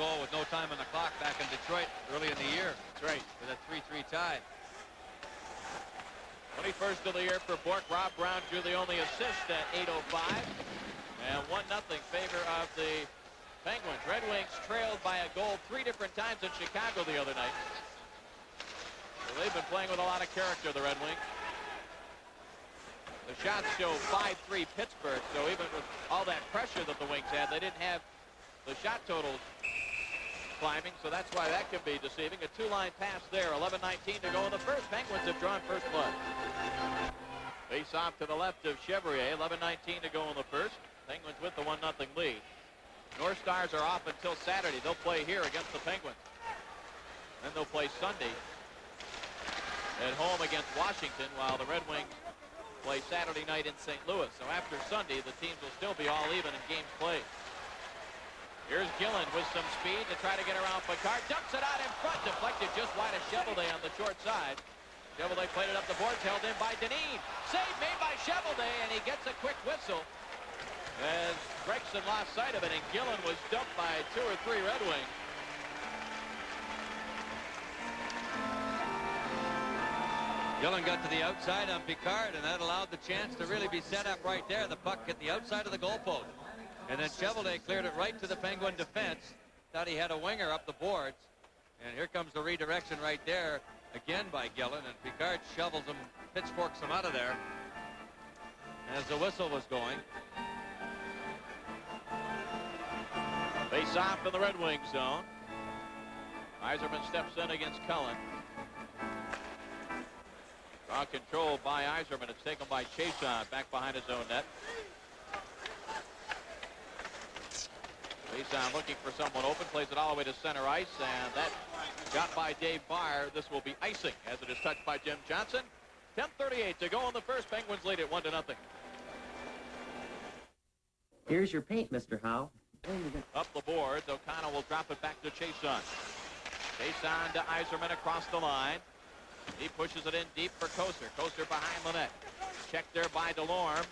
goal with no time on the clock back in Detroit early in the year. That's right. With a 3-3 tie. 21st of the year for Bork. Rob Brown drew the only assist at 8:05. And 1-0 favor of the Penguins. Red Wings trailed by a goal 3 different times in Chicago the other night. So they've been playing with a lot of character, the Red Wings. The shots show 5-3 Pittsburgh, so even with all that pressure that the Wings had, they didn't have the shot totals climbing, so that's why that could be deceiving. A 2-line pass there, 11:19 to go in the first. Penguins have drawn first blood. Face off to the left of Chevrier, 11:19 to go in the first. Penguins with the 1-0 lead. North Stars are off until Saturday. They'll play here against the Penguins. Then they'll play Sunday at home against Washington, while the Red Wings play Saturday night in St. Louis. So after Sunday, the teams will still be all even in games played. Here's Gillen with some speed to try to get around Picard. Dumps it out in front, deflected just wide of Cheveldae on the short side. Cheveldae played it up the boards, held in by Dineen. Save made by Cheveldae, and he gets a quick whistle as Gregson lost sight of it, and Gillen was dumped by 2 or 3 Red Wings. Gillen got to the outside on Picard, and that allowed the chance to really be set up right there. The puck at the outside of the goalpost. And then Cheveldae cleared it right to the Penguin defense. Thought he had a winger up the boards. And here comes the redirection right there, again by Gillen. And Picard shovels him, pitchforks him out of there as the whistle was going. Face off in the Red Wings zone. Yzerman steps in against Cullen. Draw control by Yzerman. It's taken by Chason back behind his own net. Chason looking for someone open, plays it all the way to center ice, and that got by Dave Barr. This will be icing as it is touched by Jim Johnson. 10:38 to go in the first. Penguins lead at 1-0. Here's your paint, Mr. Howe. Up the boards, O'Connell will drop it back to Chason. Chason to Yzerman across the line. He pushes it in deep for Koser. Koser behind the net. Checked there by DeLorme.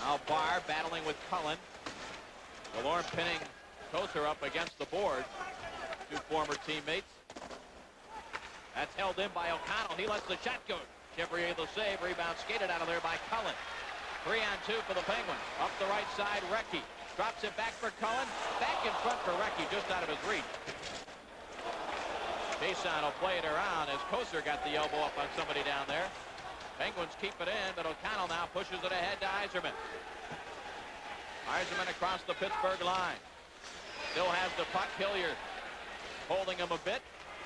Now Barr battling with Cullen. DeLorme pinning Koser up against the boards. 2 former teammates. That's held in by O'Connell. He lets the shot go. Chevrier the save. Rebound skated out of there by Cullen. 3-on-2 for the Penguins. Up the right side, Recchi. Drops it back for Cullen. Back in front for Recchi, just out of his reach. Chason will play it around as Koser got the elbow up on somebody down there. Penguins keep it in, but O'Connell now pushes it ahead to Yzerman. Yzerman across the Pittsburgh line. Still has the puck. Hilliard holding him a bit.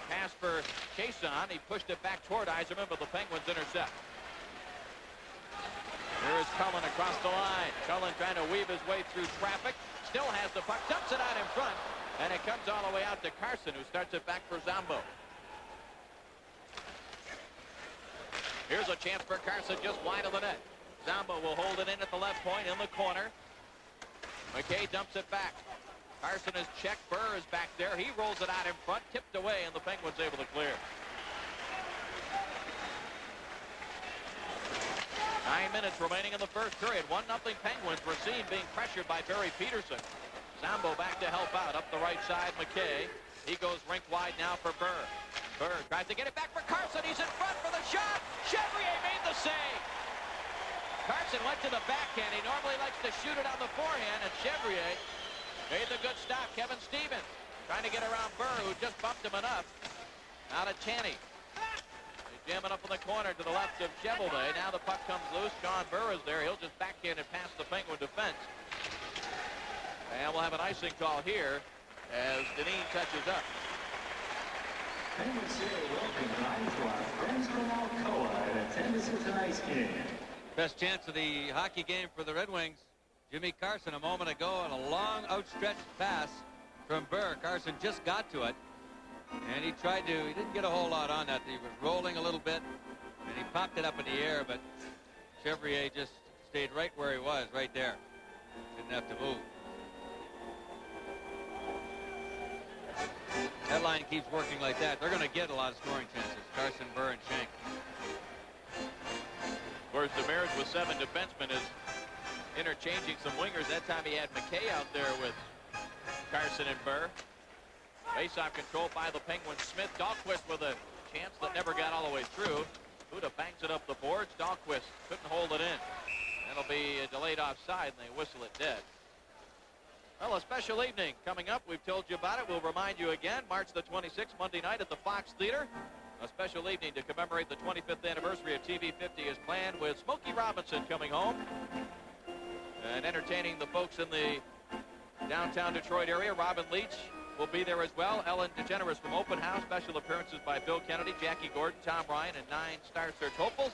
Pass for Chason. He pushed it back toward Yzerman, but the Penguins intercept. Here is Cullen across the line. Cullen trying to weave his way through traffic. Still has the puck. Dumps it out in front. And it comes all the way out to Carson, who starts it back for Zombo. Here's a chance for Carson just wide of the net. Zombo will hold it in at the left point in the corner. McKay dumps it back. Carson is checked. Burr is back there. He rolls it out in front, tipped away, and the Penguins able to clear. 9 minutes remaining in the first period. 1-0 Penguins. Racine being pressured by Barry Peterson. Zombo back to help out. Up the right side, McKay. He goes rink wide now for Burr. Burr tries to get it back for Carson. He's in front for the shot. Chevrier made the save. Carson went to the backhand. He normally likes to shoot it on the forehand, and Chevrier made the good stop. Kevin Stevens trying to get around Burr, who just bumped him enough. Out of Chaney. They jam it up in the corner to the left of Cheveldae. Now the puck comes loose. Sean Burr is there. He'll just backhand it past the Penguin defense. And we'll have an icing call here as Dineen touches up. Penguins here welcome tonight to our friends from Alcoa in attendance at tonight's game. Best chance of the hockey game for the Red Wings. Jimmy Carson a moment ago on a long outstretched pass from Burr. Carson just got to it. And he didn't get a whole lot on that. He was rolling a little bit, and he popped it up in the air, but Chevrier just stayed right where he was, right there. Didn't have to move. That line keeps working like that. They're going to get a lot of scoring chances. Carson, Burr, and Schenk. Of course, the marriage with 7 defensemen is interchanging some wingers. That time he had McKay out there with Carson. Robinson and Burr. Face-off control by the Penguins. Smith, Dahlquist with a chance that never got all the way through. Huda bangs it up the boards. Dahlquist couldn't hold it in. That'll be a delayed offside, and they whistle it dead. Well, a special evening coming up. We've told you about it. We'll remind you again. March the 26th, Monday night at the Fox Theater. A special evening to commemorate the 25th anniversary of TV 50 is planned, with Smokey Robinson coming home and entertaining the folks in the downtown Detroit area. Robin Leach will be there as well. Ellen DeGeneres from Open House. Special appearances by Bill Kennedy, Jackie Gordon, Tom Ryan, and 9 Star Search hopefuls.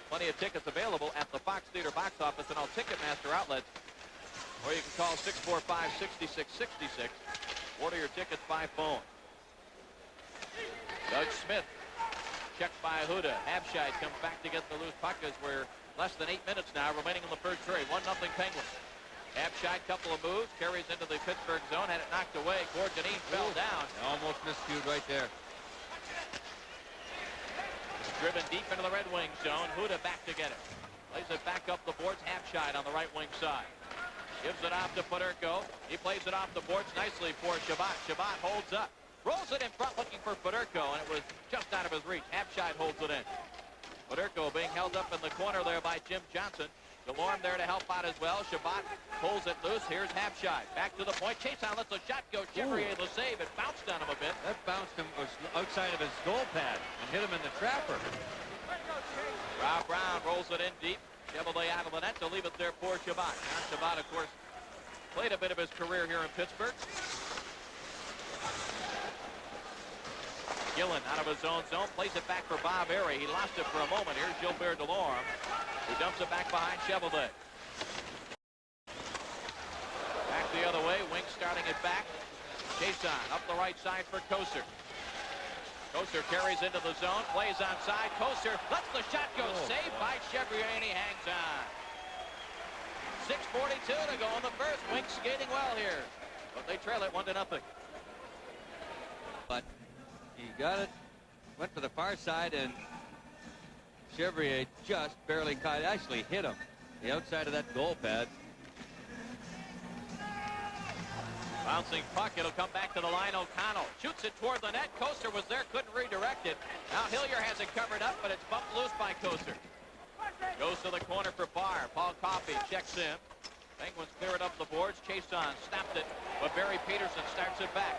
Plenty of tickets available at the Fox Theater box office and all Ticketmaster outlets. Or you can call 645-6666. Order your tickets by phone. Doug Smith. Checked by Huda. Habscheid comes back to get the loose puck as we're less than 8 minutes now remaining in the first period. 1-0 Penguins. Habscheid, couple of moves, carries into the Pittsburgh zone, had it knocked away. Gordonine fell down. Almost miscued right there. Driven deep into the Red Wing zone. Huda back to get it. Plays it back up the boards. Habscheid on the right wing side. Gives it off to Fedorko. He plays it off the boards nicely for Shabbat. Shabbat holds up. Rolls it in front looking for Fedorko, and it was just out of his reach. Habscheid holds it in. Fedorko being held up in the corner there by Jim Johnson. DeLorme there to help out as well. Shabbat pulls it loose. Here's Habscheid. Back to the point. Chason lets a shot go. Chevrier the save. It bounced on him a bit. That bounced him outside of his goal pad and hit him in the trapper. Rob Brown rolls it in deep. Chevrolet out of the net to leave it there for Shabbat. John Shabbat, of course, played a bit of his career here in Pittsburgh. Gillen out of his own zone, plays it back for Bob Airy. He lost it for a moment. Here's Gilbert Delorme, who dumps it back behind Chevrolet. Back the other way, Wink starting it back. Chason up the right side for Koser. Koser carries into the zone, plays onside. Koser lets the shot go, saved by Chevrier, and he hangs on. 6:42 to go in the first. Wink skating well here, but they trail it 1-0. But he got it, went to the far side, and Chevrier just barely caught it. Actually hit him, the outside of that goal pad. Bouncing puck, it'll come back to the line. O'Connell shoots it toward the net. Koser was there, couldn't redirect it. Now Hillier has it covered up, but it's bumped loose by Koser. Goes to the corner for Barr. Paul Coffey checks in. Penguins clear it up the boards. Chason snapped it, but Barry Peterson starts it back.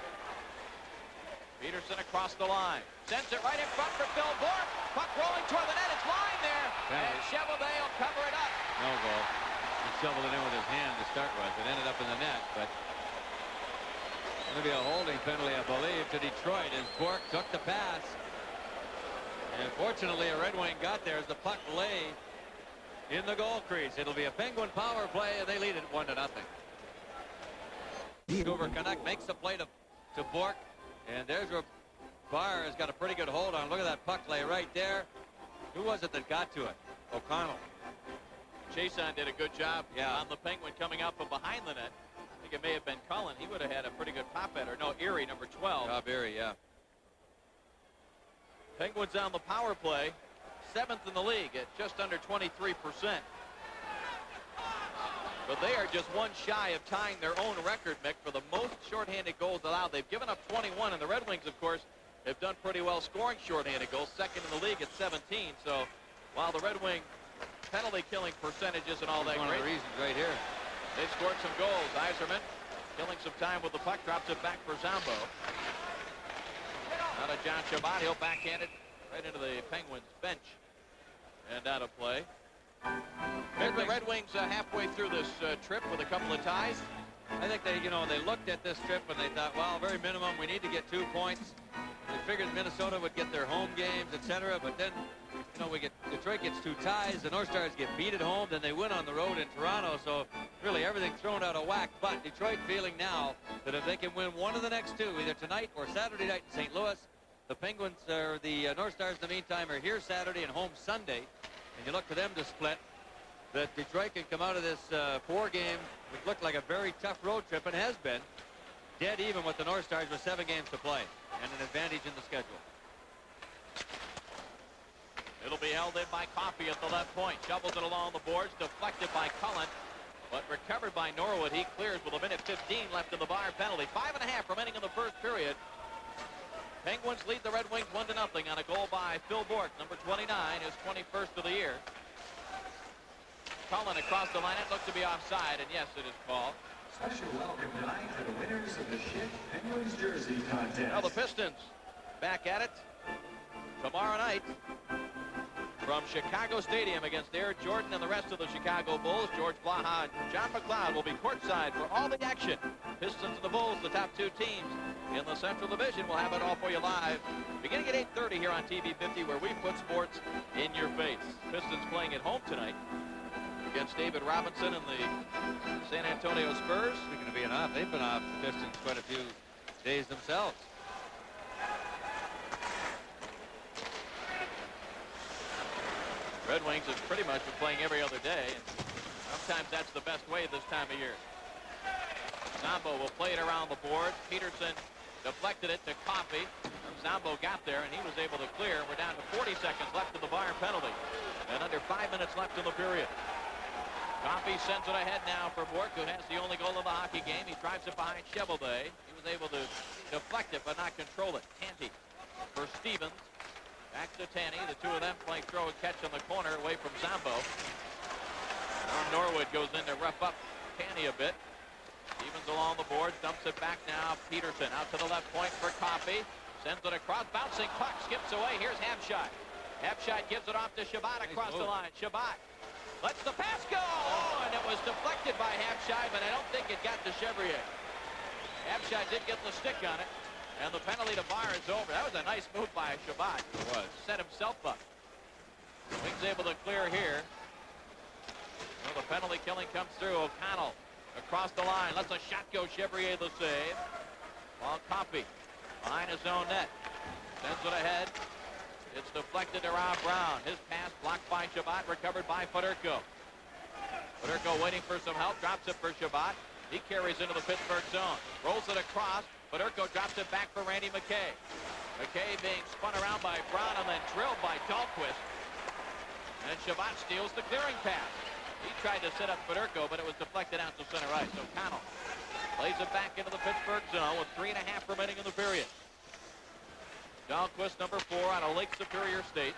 Peterson across the line. Sends it right in front for Phil Bourque. Puck rolling toward the net. It's lined there. And Chevrolet will cover it up. No goal. He shoveled it in with his hand to start with. It ended up in the net, but going to be a holding penalty, I believe, to Detroit as Bourque took the pass. And fortunately, a Red Wing got there as the puck lay in the goal crease. It'll be a Penguin power play, and they lead it 1-0. Vancouver Canuck makes the play to Bourque. And there's where Barr has got a pretty good hold on. Look at that puck lay right there. Who was it that got to it? O'Connell. Chason did a good job on the Penguin coming out from behind the net. I think it may have been Cullen. He would have had a pretty good pop at her. No, Erie, number 12. Rob Erie, yeah. Penguins on the power play. 7th in the league at just under 23%. But they are just one shy of tying their own record, Mick, for the most shorthanded goals allowed. They've given up 21, and the Red Wings, of course, have done pretty well scoring shorthanded goals, 2nd in the league at 17. So while the Red Wing penalty-killing percentage isn't all that great. One of the reasons right here. They've scored some goals. Iserman killing some time with the puck, drops it back for Zombo. Now to John Shabbat. He'll backhand it right into the Penguins bench and out of play. The Red Wings halfway through this trip with a couple of ties. I think they looked at this trip and they thought, well, very minimum, we need to get 2 points. They figured Minnesota would get their home games, etc. But then, Detroit gets 2 ties. The North Stars get beat at home, then they win on the road in Toronto. So really everything thrown out of whack. But Detroit feeling now that if they can win one of the next 2, either tonight or Saturday night in St. Louis, the Penguins or the North Stars in the meantime are here Saturday and home Sunday. And you look for them to split, that Detroit can come out of this 4-game, which looked like a very tough road trip, and has been, dead even with the North Stars with 7 games to play and an advantage in the schedule. It'll be held in by Coffey at the left point. Shovels it along the boards, deflected by Cullen. but recovered by Norwood. He clears with 1:15 left in the bar penalty. 5.5 remaining in the first period. Penguins lead the Red Wings 1-0 on a goal by Phil Bourque, number 29, his 21st of the year. Cullen across the line. It looked to be offside, and yes, it is called. Special welcome tonight to the winners of the Ship Penguins jersey contest. Now the Pistons back at it tomorrow night from Chicago Stadium against Air Jordan and the rest of the Chicago Bulls. George Blaha and John McLeod will be courtside for all the action. Pistons and the Bulls, the top two teams in the Central Division. We'll have it all for you live beginning at 8:30 here on TV 50, where we put sports in your face. Pistons playing at home tonight against David Robinson and the San Antonio Spurs. Speaking of being off, they've been off, the Pistons, quite a few days themselves. Red Wings have pretty much been playing every other day, and sometimes that's the best way this time of year. Zombo will play it around the board. Peterson deflected it to Coffey. Zombo got there, and he was able to clear. We're down to 40 seconds left in the Bayern penalty, and under 5 minutes left in the period. Coffey sends it ahead now for Bourque, who has the only goal of the hockey game. He drives it behind Cheveldae. He was able to deflect it, but not control it. Tanti for Stevens. Back to Tanny. The two of them playing throw and catch on the corner away from Zombo. Now Norwood goes in to rough up Tanny a bit. Stevens along the board, dumps it back now. Peterson out to the left point for Coffey. Sends it across, bouncing puck, skips away. Here's Habshot. Habshot gives it off to Shabbat across the line. Shabbat lets the pass go. Oh, and it was deflected by Habshot, but I don't think it got to Chevrier. Habshot did get the stick on it, and the penalty to Bar is over. That was a nice move by Shabbat. It was. Set himself up. Wings able to clear here. Well, the penalty killing comes through. O'Connell across the line. Lets a shot go. Chevrier the save. While Coffey behind his own net. Sends it ahead. It's deflected to Rob Brown. His pass blocked by Shabbat. Recovered by Fedorko. Fedorko waiting for some help. Drops it for Shabbat. He carries into the Pittsburgh zone. Rolls it across. Fedorko drops it back for Randy McKay. McKay being spun around by Brown and then drilled by Dahlquist. And Shabbat steals the clearing pass. He tried to set up Fedorko, but it was deflected out to center ice. O'Connell plays it back into the Pittsburgh zone with 3.5 remaining in the period. Dahlquist, number 4, on a Lake Superior State.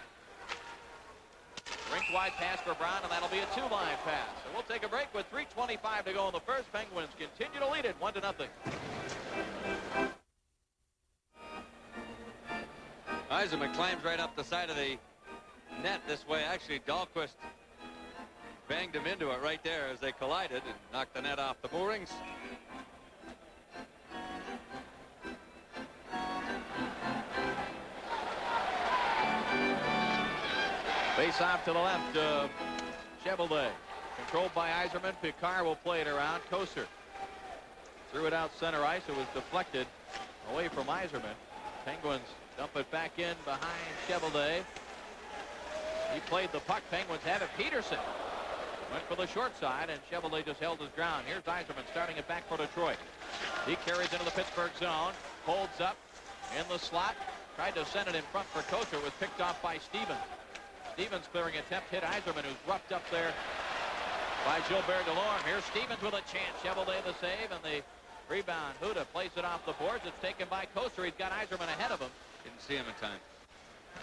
Rink-wide pass for Brown, and that'll be a two-line pass. And we'll take a break with 3:25 to go in the first. Penguins continue to lead it 1-0. Yzerman climbs right up the side of the net this way. Actually, Dahlquist banged him into it right there as they collided and knocked the net off the moorings. Face off to the left of Cheveldae. Controlled by Yzerman. Picard will play it around. Koser threw it out center ice. It was deflected away from Yzerman. Penguins dump it back in behind Cheveldae. He played the puck. Penguins have it. Peterson went for the short side, and Cheveldae just held his ground. Here's Yzerman starting it back for Detroit. He carries into the Pittsburgh zone. Holds up in the slot. Tried to send it in front for Koser. Was picked off by Stevens. Stevens clearing attempt hit Yzerman, who's roughed up there by Gilbert Delorme. Here's Stevens with a chance. Cheveldae the save, and the rebound. Huda plays it off the boards. It's taken by Koser. He's got Yzerman ahead of him. Didn't see him in time.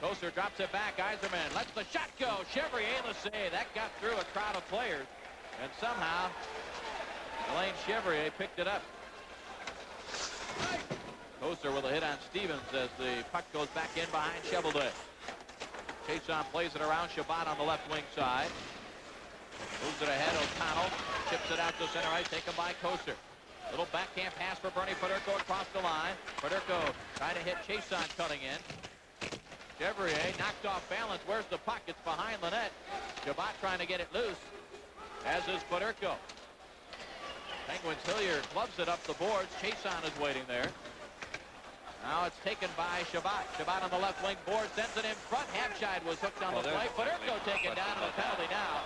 Koser drops it back. Yzerman lets the shot go. Chevrier the save. That got through a crowd of players, and somehow Elaine Chevrier picked it up. Koser with a hit on Stevens as the puck goes back in behind Cheveldae. Chason plays it around. Shabbat on the left wing side. Moves it ahead. O'Connell chips it out to center ice. Taken by Koser. Little backhand pass for Bernie Fedorko across the line. Fedorko trying to hit Chason cutting in. Chevrier knocked off balance. Where's the puck? It's behind the net. Shabbat trying to get it loose, as is Fedorko. Penguins Hilliard clubs it up the boards. Chason is waiting there. Now it's taken by Shabbat. Shabbat on the left wing board, sends it in front. Habshide was hooked on the play. Fedorko taken down to the penalty now.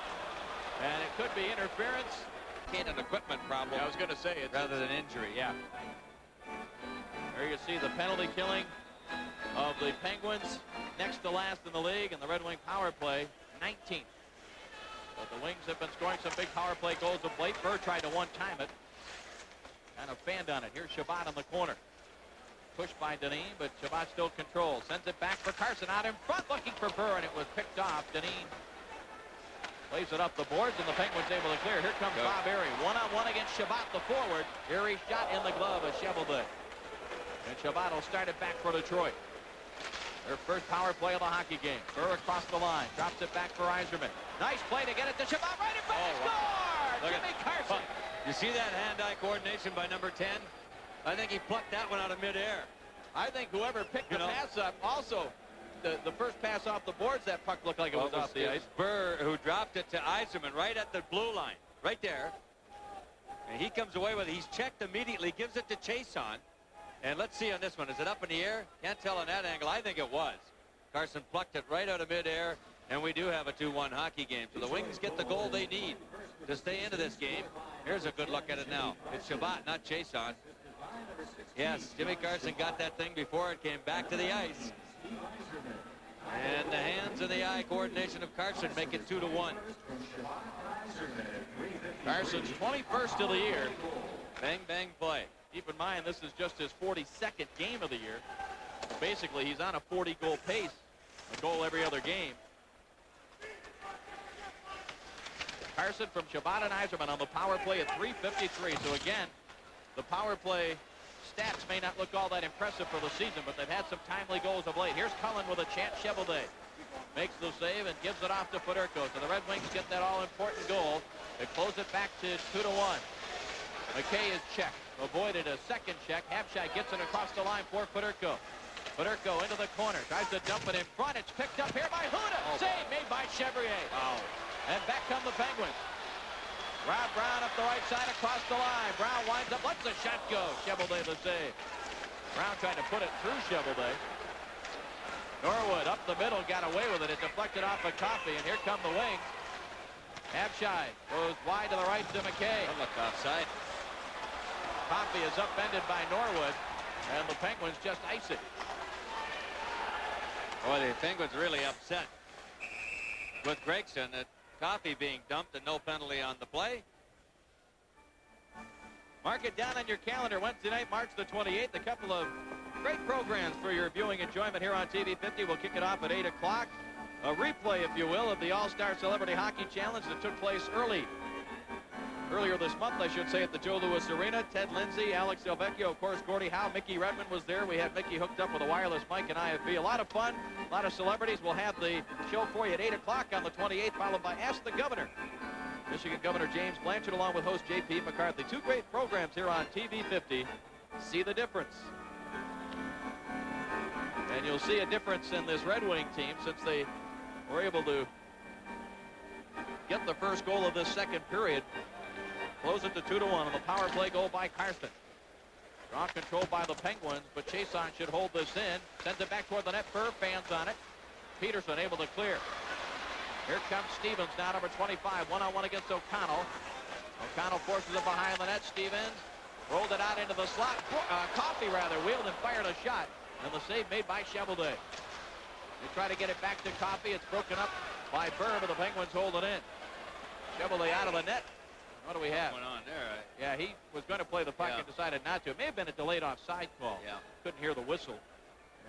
And it could be interference. An equipment problem. Yeah, I was going to say it. Rather than injury, yeah. There you see the penalty killing of the Penguins. Next to last in the league, and the Red Wing power play, 19th. But the Wings have been scoring some big power play goals of late. Burr tried to one-time it. Kind of fanned on it. Here's Shabbat in the corner. Pushed by Deneen, but Shabbat still controls. Sends it back for Carson out in front, looking for Burr, and it was picked off. Deneen plays it up the boards, and the Penguins able to clear. Here comes Bob Erie. One-on-one against Shabbat, the forward. Erie shot in the glove of Cheveldae. And Shabbat will start it back for Detroit. Their first power play of the hockey game. Burr across the line. Drops it back for Yzerman. Nice play to get it to Shabbat. Right in front. Score! Jimmy Carson. You see that hand-eye coordination by number 10? I think he plucked that one out of midair. I think whoever picked the pass up also, the first pass off the boards, that puck looked like it was off the ice. Burr who dropped it to Yzerman right at the blue line. Right there. And he comes away with it. He's checked immediately. Gives it to Chason. And let's see on this one. Is it up in the air? Can't tell on that angle. I think it was. Carson plucked it right out of midair. And we do have a 2-1 hockey game. So the Wings get the goal they need to stay into this game. Here's a good look at it now. It's Shabbat, not Chason. Yes, Jimmy Carson got that thing before it came back to the ice. And the hands and the eye coordination of Carson make it 2-1. Carson's 21st of the year. Bang, bang play. Keep in mind, this is just his 42nd game of the year. Basically, he's on a 40-goal pace, a goal every other game. Carson from Shabbat and Yzerman on the power play at .353. So again, the power play stats may not look all that impressive for the season, but they've had some timely goals of late. Here's Cullen with a chance. Cheveldae makes the save and gives it off to Fedorko. So the Red Wings get that all-important goal. They close it back to 2-1. McKay is checked. Avoided a second check. Habshai gets it across the line for Fedorko. Fedorko into the corner. Tries to dump it in front. It's picked up here by Huda. Save made by Chevrier. Wow. And back come the Penguins. Rob Brown up the right side across the line. Brown winds up. Lets the shot go. Cheveldae the save. Brown trying to put it through Cheveldae. Norwood up the middle. Got away with it. It deflected off a Coffey. And here come the Wings. Habshai goes wide to the right to McKay. Don't look offside. Coffey is upended by Norwood. And the Penguins just ice it. Boy, the Penguins really upset with Gregson at Coffey being dumped and no penalty on the play. Mark it down on your calendar. Wednesday night, March the 28th. A couple of great programs for your viewing enjoyment here on TV 50. We'll kick it off at 8 o'clock. A replay, if you will, of the All-Star Celebrity Hockey Challenge that took place earlier this month, I should say, at the Joe Louis Arena. Ted Lindsay, Alex Delvecchio, of course, Gordie Howe, Mickey Redmond was there. We had Mickey hooked up with a wireless mic and IFB. A lot of fun, a lot of celebrities. We'll have the show for you at 8 o'clock on the 28th, followed by Ask the Governor. Michigan Governor James Blanchard along with host J.P. McCarthy. Two great programs here on TV 50. See the difference. And you'll see a difference in this Red Wing team since they were able to get the first goal of this second period. Close it to 2-1 on the power play goal by Karsten. Strong control by the Penguins, but Chason should hold this in. Sends it back toward the net. Burr fans on it. Peterson able to clear. Here comes Stevens, now number 25. One-on-one against O'Connell. O'Connell forces it behind the net. Stevens rolled it out into the slot. Coffey, rather, wheeled and fired a shot. And the save made by Cheveldae. They try to get it back to Coffey. It's broken up by Burr, but the Penguins hold it in. Cheveldae out of the net. What do we have? What's going on there? Yeah, he was going to play the puck and decided not to. It may have been a delayed offside call. Yeah. Couldn't hear the whistle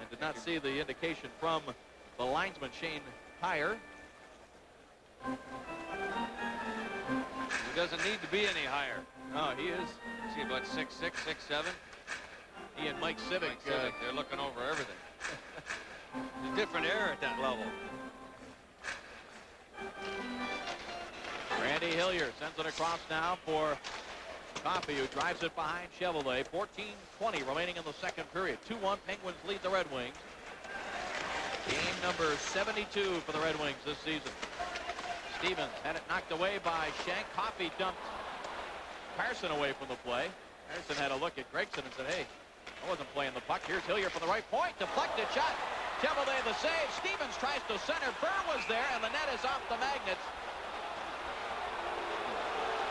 and did not see the indication from the linesman, Shane Heyer. He doesn't need to be any higher. No, he is. Is he about 6'6", 6'7"? He and Mike Civic. They're looking over everything. There's a different air at that level. Randy Hillier sends it across now for Coffey, who drives it behind Cheveldae. 14:20 remaining in the second period. 2-1, Penguins lead the Red Wings. Game number 72 for the Red Wings this season. Stevens had it knocked away by Shank. Coffey dumped Carson away from the play. Carson had a look at Gregson and said, hey, I wasn't playing the puck. Here's Hillier from the right point. Deflected shot. Cheveldae the save. Stevens tries to center. Burr was there, and the net is off the magnets.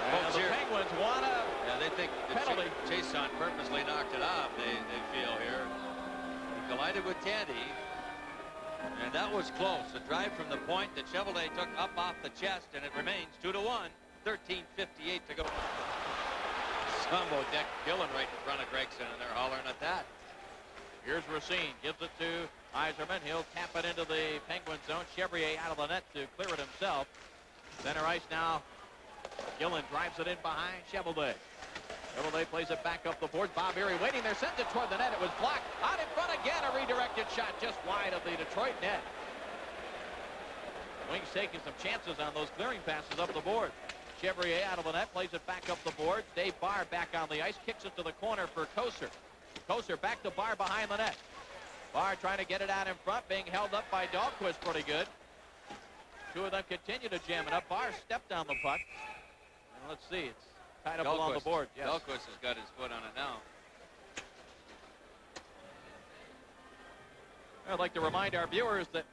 And the Penguins want a they think penalty. Chason purposely knocked it off, they feel here. He collided with Tandy. And that was close. A drive from the point that Chevrolet took up off the chest, and it remains 2-1. 13:58 to go. Sambo decked Gillen right in front of Gregson, and they're hollering at that. Here's Racine, gives it to Yzerman. He'll tap it into the Penguin zone. Chevrier out of the net to clear it himself. Center ice now. Gillen drives it in behind Chevrolet. Chevrolet plays it back up the board. Bob Erie waiting there, sends it toward the net. It was blocked. Out in front again, a redirected shot just wide of the Detroit net. Wings taking some chances on those clearing passes up the board. Chevrier out of the net, plays it back up the board. Dave Barr back on the ice, kicks it to the corner for Koser. Koser back to Barr behind the net. Barr trying to get it out in front, being held up by Dahlquist pretty good. Two of them continue to jam it up. Barr stepped on the puck. And let's see, it's tied up along the board. Yes. Dahlquist has got his foot on it now. I'd like to remind our viewers that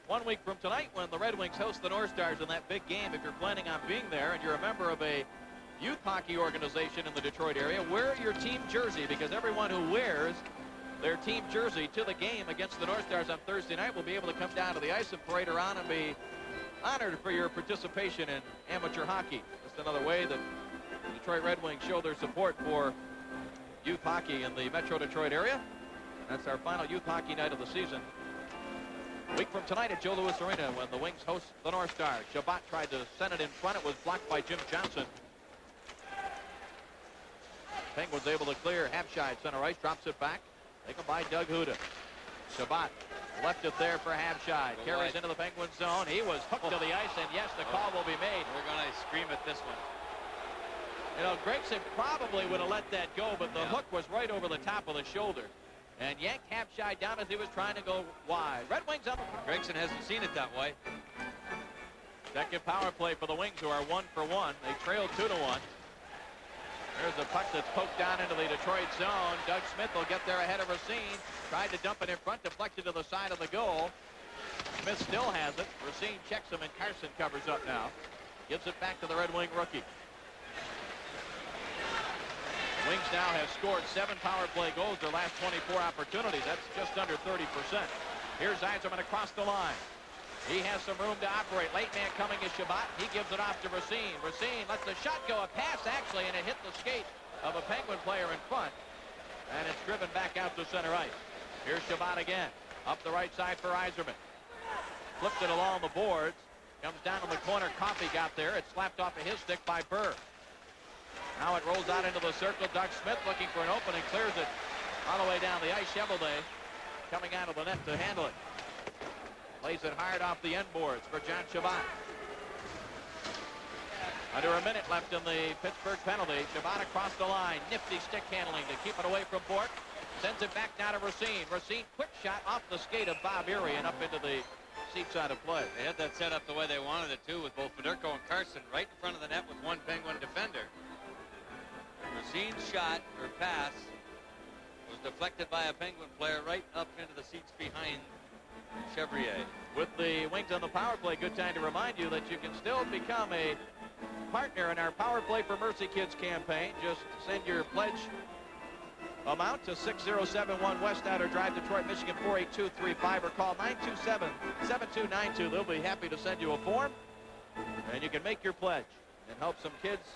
1 week from tonight, when the Red Wings host the North Stars in that big game, if you're planning on being there and you're a member of a youth hockey organization in the Detroit area, wear your team jersey, because everyone who wears their team jersey to the game against the North Stars on Thursday night will be able to come down to the ice and parade around and be honored for your participation in amateur hockey. Just another way that the Detroit Red Wings show their support for youth hockey in the Metro Detroit area. That's our final youth hockey night of the season. A week from tonight at Joe Louis Arena, when the Wings host the North Stars. Shabbat tried to send it in front. It was blocked by Jim Johnson. Penguins able to clear. Habscheid center ice, drops it back. Taken by Doug Huda. Shabbat left it there for Habscheid. Carries into the Penguin zone. He was hooked to the ice, and yes, the call will be made. We're going to scream at this one. You know, Gregson probably would have let that go, but the hook was right over the top of the shoulder. And yanked Habscheid down as he was trying to go wide. Red Wings up. Gregson hasn't seen it that way. Second power play for the Wings, who are 1 for 1. They trail 2-1. There's a puck that's poked down into the Detroit zone. Doug Smith will get there ahead of Racine. Tried to dump it in front, deflected to the side of the goal. Smith still has it. Racine checks him, and Carson covers up now. Gives it back to the Red Wing rookie. Wings now have scored 7 power play goals their last 24 opportunities. That's just under 30%. Here's Yzerman across the line. He has some room to operate. Late man coming is Shabbat. He gives it off to Racine. Racine lets the shot go. A pass, actually, and it hit the skate of a Penguin player in front. And it's driven back out to center ice. Here's Shabbat again. Up the right side for Yzerman. Flipped it along the boards. Comes down to the corner. Coffey got there. It's slapped off of his stick by Burr. Now it rolls out into the circle. Doug Smith looking for an opening. Clears it all the way down the ice. Chevrolet coming out of the net to handle it. Plays it hard off the end boards for John Shabbat. Under a minute left in the Pittsburgh penalty. Shabbat across the line. Nifty stick handling to keep it away from Bork. Sends it back now to Racine. Racine, quick shot off the skate of Bob Erie and up into the seat side of play. They had that set up the way they wanted it, too, with both Fedorko and Carson right in front of the net with one Penguin defender. Racine's shot, or pass, was deflected by a Penguin player right up into the seats behind Chevrier. With the Wings on the power play, good time to remind you that you can still become a partner in our Power Play for Mercy Kids campaign. Just send your pledge amount to 6071 West Outer Drive, Detroit, Michigan 48235, or call 927-7292. They'll be happy to send you a form, and you can make your pledge and help some kids,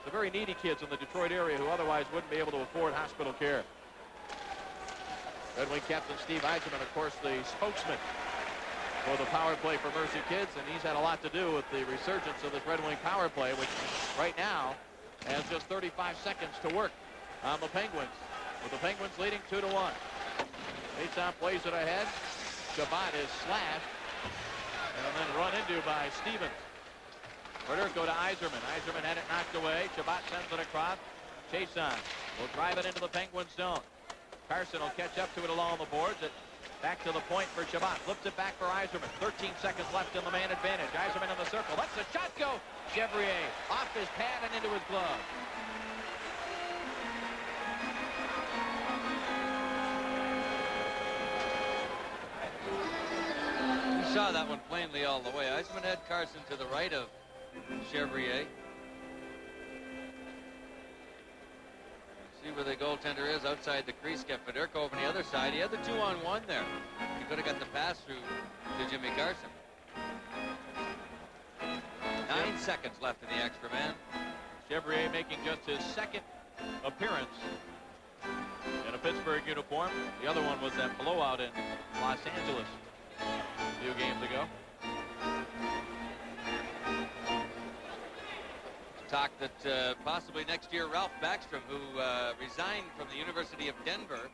the very needy kids in the Detroit area who otherwise wouldn't be able to afford hospital care. Red Wing captain Steve Yzerman, of course, the spokesman for the Power Play for Mercy Kids, and he's had a lot to do with the resurgence of this Red Wing power play, which right now has just 35 seconds to work on the Penguins, with the Penguins leading 2-1. Mason plays it ahead. Shabbat is slashed and then run into by Stevens. Fedorko to Yzerman. Yzerman had it knocked away. Shabbat sends it across. Chason will drive it into the Penguin zone. Carson will catch up to it along the boards. Back to the point for Shabbat. Flips it back for Yzerman. 13 seconds left in the man advantage. Yzerman in the circle. Lets the shot go. Chevrier off his pad and into his glove. You saw that one plainly all the way. Yzerman had Carson to the right of Chevrier. See where the goaltender is outside the crease. Get Fedorko over on the other side. He had the 2-on-1 there. He could have got the pass through to Jimmy Carson. 9 seconds left in the extra man. Chevrier making just his second appearance in a Pittsburgh uniform. The other one was that blowout in Los Angeles a few games ago. Talk that possibly next year Ralph Backstrom, who resigned from the University of Denver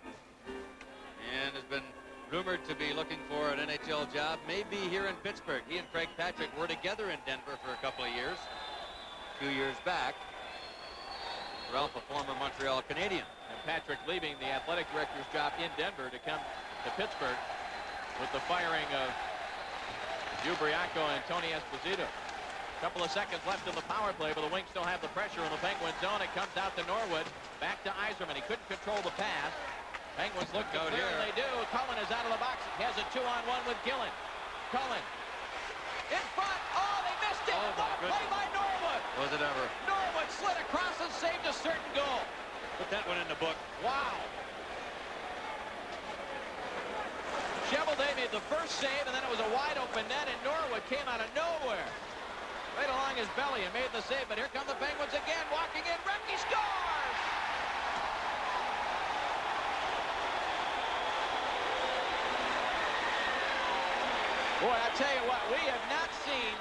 and has been rumored to be looking for an NHL job, may be here in Pittsburgh. He and Craig Patrick were together in Denver for a couple of years, a few years back. Ralph, a former Montreal Canadian. And Patrick leaving the athletic director's job in Denver to come to Pittsburgh with the firing of Ubriaco and Tony Esposito. Couple of seconds left in the power play, but the Wings still have the pressure in the Penguin zone. It comes out to Norwood, back to Yzerman. He couldn't control the pass. Penguins look to clear, and they do. Cullen is out of the box. He has a 2-on-1 with Gillen. Cullen in front. Oh, they missed it. Oh, my Play by Norwood. Was it ever? Norwood slid across and saved a certain goal. Put that one in the book. Wow. Cheveldae made the first save, and then it was a wide open net, and Norwood came out of nowhere. Right along his belly and made the save, but here come the Penguins again, walking in. Recchi scores! Boy, I tell you what, we have not seen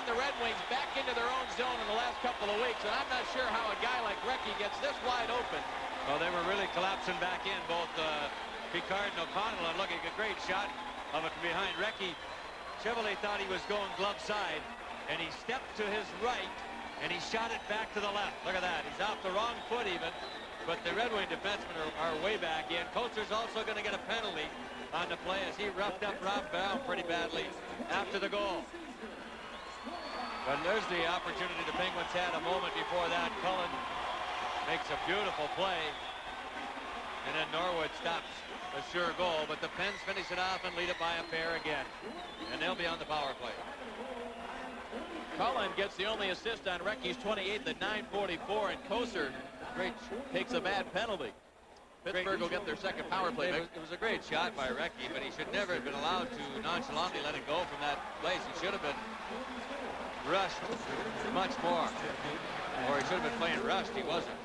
the Red Wings back into their own zone in the last couple of weeks, and I'm not sure how a guy like Recchi gets this wide open. Well, they were really collapsing back in, both Picard and O'Connell, and looking a great shot of it from behind. Recchi, Chevrolet thought he was going glove side, and he stepped to his right, and he shot it back to the left. Look at that. He's off the wrong foot even, but the Red Wing defensemen are way back in. Koster's also going to get a penalty on the play as he roughed up Rob Brown pretty badly after the goal. But there's the opportunity the Penguins had a moment before that. Cullen makes a beautiful play, and then Norwood stops a sure goal, but the Pens finish it off and lead it by a pair again, and they'll be on the power play. Cullen gets the only assist on Recchi's 28th at 9:44, and Koster takes a bad penalty. Pittsburgh will get their second power play. It was a great shot by Recchi, but he should never have been allowed to nonchalantly let it go from that place. He should have been rushed much more, or he should have been playing rushed. He wasn't.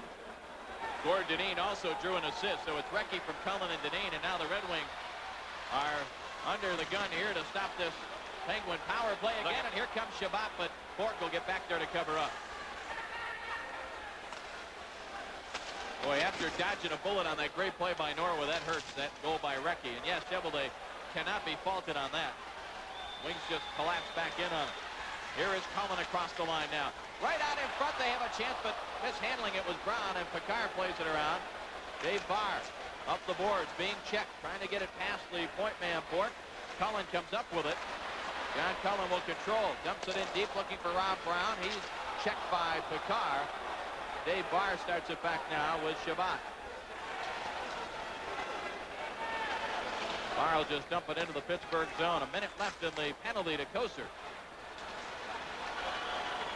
Gord Dineen also drew an assist, so it's Recchi from Cullen and Dineen, and now the Red Wings are under the gun here to stop this Penguin power play again, and here comes Shabbat, but Bork will get back there to cover up. Boy, after dodging a bullet on that great play by Norwood, that hurts, that goal by Recchi. And yes, Chevrolet cannot be faulted on that. Wings just collapse back in on it. Here is Cullen across the line now. Right out in front, they have a chance, but mishandling it was Brown, and Picard plays it around. Dave Barr up the boards, being checked, trying to get it past the point man, Bork. Cullen comes up with it. John Cullen will control, dumps it in deep, looking for Rob Brown. He's checked by Picard. Dave Barr starts it back now with Shabbat. Barr will just dump it into the Pittsburgh zone. A minute left in the penalty to Koster.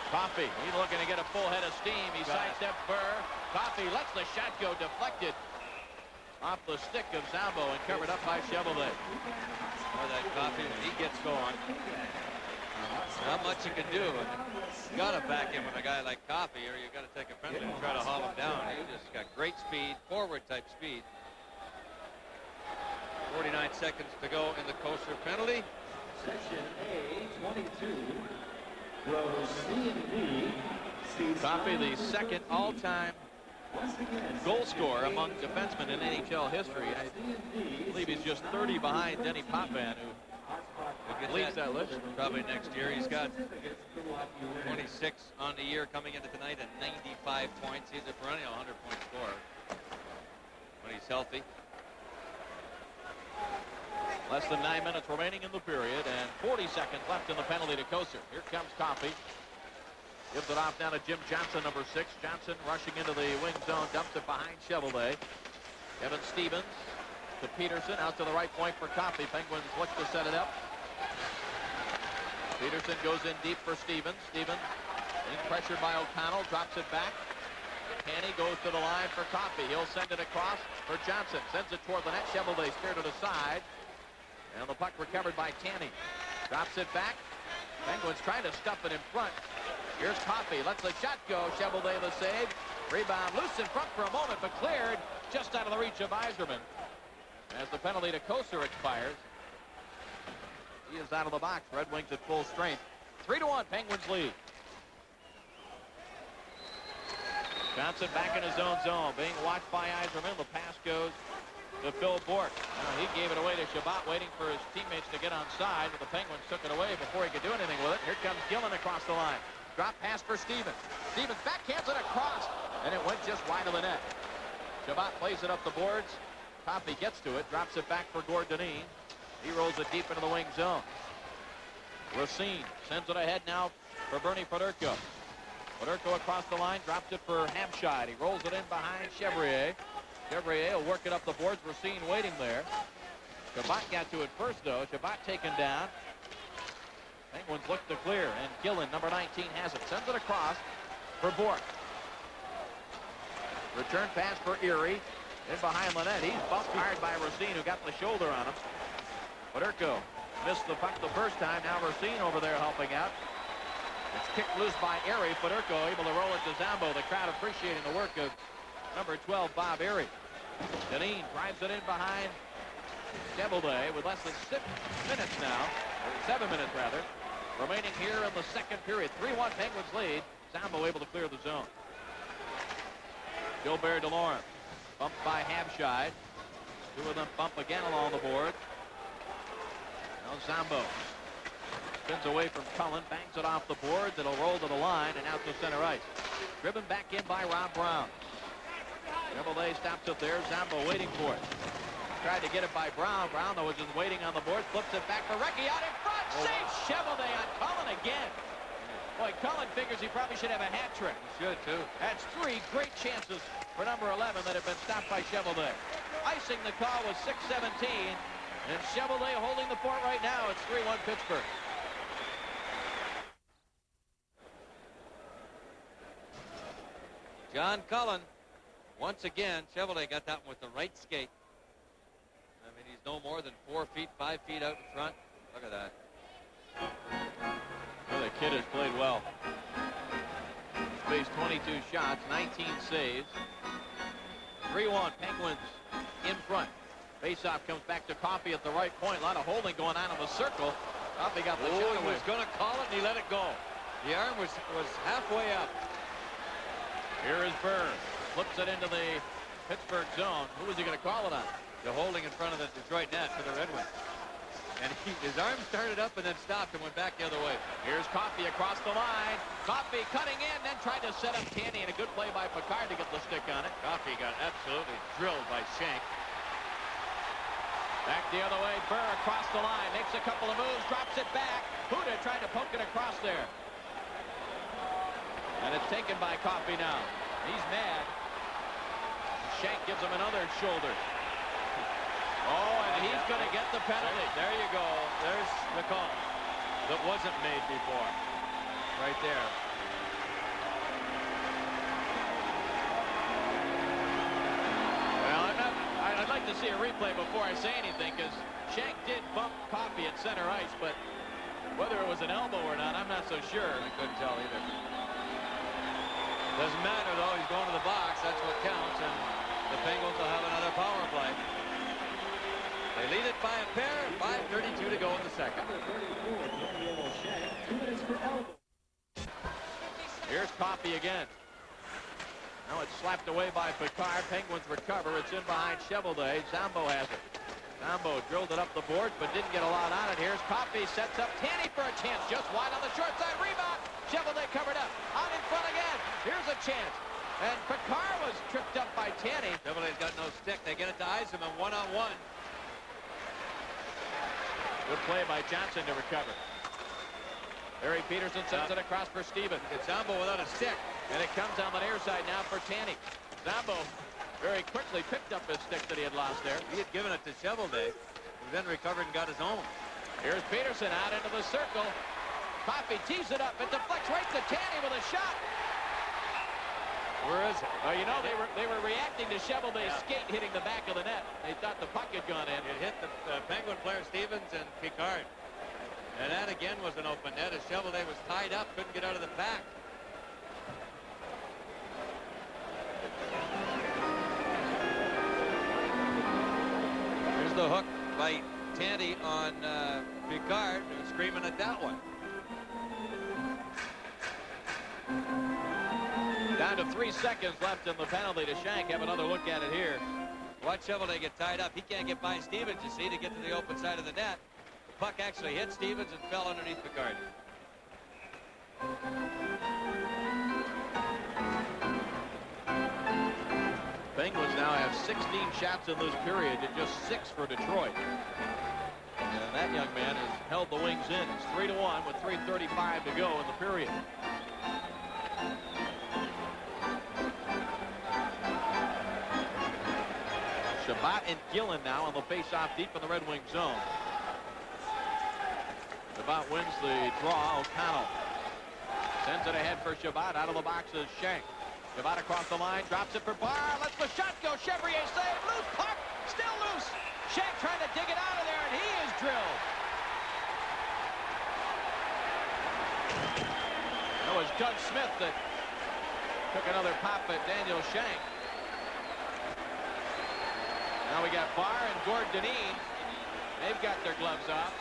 Coffey, he's looking to get a full head of steam. He sidesteps Burr. Coffey lets the shot go, deflected off the stick of Zambo and covered up by Chevrolet. Or that Coffey, when he gets going, not much you can do. You got to back in with a guy like Coffey, or you got to take a penalty and try to haul him down. He just got great speed, forward type speed. 49 seconds to go in the Koster penalty. Section A, 22. Rows C and D. Coffey, the second all-time goal scorer among defensemen in NHL history. I believe he's just 30 behind Denny Potvin, who leads that list. Probably next year. He's got 26 on the year coming into tonight and 95 points. He's a perennial 100-point scorer when he's healthy. Less than 9 minutes remaining in the period, and 40 seconds left in the penalty to Koster. Here comes Coffey. Gives it off down to Jim Johnson, number 6. Johnson rushing into the wing zone, dumps it behind Chevrolet. Kevin Stevens to Peterson, out to the right point for Coffey. Penguins look to set it up. Peterson goes in deep for Stevens. Stevens being pressured by O'Connell, drops it back. Tanny goes to the line for Coffey. He'll send it across for Johnson. Sends it toward the net. Chevrolet steered it aside. And the puck recovered by Tanny. Drops it back. Penguins trying to stuff it in front. Here's Coffey. Lets the shot go. Chevrolet the save. Rebound loose in front for a moment, but cleared just out of the reach of Yzerman. As the penalty to Koser expires. He is out of the box. Red Wings at full strength. 3-1, Penguins lead. Johnson back in his own zone, being watched by Yzerman. The pass goes to Phil Bourque. Now, he gave it away to Shabbat, waiting for his teammates to get on side, but the Penguins took it away before he could do anything with it. Here comes Gillen across the line. Drop pass for Stevens. Stevens backhands it across, and it went just wide of the net. Shabbat plays it up the boards. Coffey gets to it, drops it back for Gordonine. He rolls it deep into the wing zone. Racine sends it ahead now for Bernie Fedorko. Fedorko across the line, drops it for Hampshire. He rolls it in behind Chevrier. Chevrier will work it up the boards. Racine waiting there. Shabbat got to it first, though. Shabbat taken down. Penguins look to clear, and Gillen, number 19, has it. Sends it across for Bourque. Return pass for Erie. In behind Lynette. He's bumped hard by Racine, who got the shoulder on him. Fedorko missed the puck the first time. Now Racine over there helping out. It's kicked loose by Erie. Fedorko able to roll it to Zambo. The crowd appreciating the work of number 12, Bob Erie. Deneen drives it in behind Chevrolet with less than 6 minutes now, or 7 minutes rather, remaining here in the second period. 3-1 Penguins lead. Zambo able to clear the zone. Gilbert DeLorme bumped by Hampshire. Two of them bump again along the board. Now Zambo spins away from Cullen, bangs it off the boards. It'll roll to the line and out to center ice. Driven back in by Rob Brown. Chevrolet stops it there. Zambo waiting for it. Tried to get it by Brown. Brown, though, was just waiting on the board. Flips it back for Recchi out in front. Saves Chevrolet on Cullen again. Boy, Cullen figures he probably should have a hat trick. He should, too. That's 3 great chances for number 11 that have been stopped by Chevrolet. Icing the call was 6:17, and Chevrolet holding the fort right now. It's 3-1 Pittsburgh. John Cullen, once again, Chevrolet got that one with the right skate. I mean, he's no more than 4 feet, 5 feet out in front. Look at that. Well, the kid has played well. He's faced 22 shots, 19 saves. 3-1, Penguins in front. Faceoff comes back to Coffey at the right point. A lot of holding going on in the circle. Coffey got the shot away. He was going to call it, and he let it go. The arm was halfway up. Here is Burns. Flips it into the Pittsburgh zone. Who was he going to call it on? The holding in front of the Detroit net for the Red Wings. And his arm started up and then stopped and went back the other way. Here's Coffey across the line. Coffey cutting in, then tried to set up Tanny, and a good play by Picard to get the stick on it. Coffey got absolutely drilled by Shank. Back the other way. Burr across the line. Makes a couple of moves. Drops it back. Huda tried to poke it across there. And it's taken by Coffey now. He's mad. Shank gives him another shoulder. Oh, and he's going to get the penalty. There you go. There's the call that wasn't made before. Right there. Well, I'd like to see a replay before I say anything, because Shank did bump Coffey at center ice, but whether it was an elbow or not, I'm not so sure. I couldn't tell either. Doesn't matter, though. He's going to the box. That's what counts, and the Penguins will have another power play. They lead it by a pair. 5:32 to go in the second. Here's Coffey again. Now it's slapped away by Picard. Penguins recover. It's in behind Chevrolet. Zambo has it. Zambo drilled it up the board, but didn't get a lot on it. Here's Coffey. Sets up Tanny for a chance. Just wide on the short side. Rebound. Chevrolet covered up. On in front again. Here's a chance. And Picard was tripped up by Tanny. Chevrolet's got no stick. They get it to Yzerman one-on-one. Good play by Johnson to recover. Barry Peterson sends it across for Stevens. It's Zambo without a stick. And it comes on the near side now for Tanny. Zambo very quickly picked up his stick that he had lost there. He had given it to Chevrolet, who then recovered and got his own. Here's Peterson out into the circle. Coffey tees it up. It deflects right to Tanny with a shot. Where is it? You know, they were reacting to Cheveldae's skate hitting the back of the net. They thought the puck had gone in. It hit the Penguin player Stevens and Picard. And that again was an open net as Cheveldae was tied up, couldn't get out of the pack. Here's the hook by Tandy on Picard, who's screaming at that one. Down to 3 seconds left in the penalty to Shank. Have another look at it here. Watch Cheveldae get tied up. He can't get by Stevens, you see, to get to the open side of the net. The puck actually hit Stevens and fell underneath Picard. Penguins now have 16 shots in this period to just 6 for Detroit. And that young man has held the Wings in. It's 3-1 with 3:35 to go in the period. Shabbat and Gillen now on the face-off deep in the Red Wing zone. Shabbat wins the draw. O'Connell sends it ahead for Shabbat. Out of the box is Shank. Shabbat across the line, drops it for Barr, lets the shot go. Chevrier save, loose puck, still loose. Shank trying to dig it out of there, and he is drilled. That was Doug Smith that took another pop at Daniel Shank. Now we got Barr and Gord Dineen. They've got their gloves off.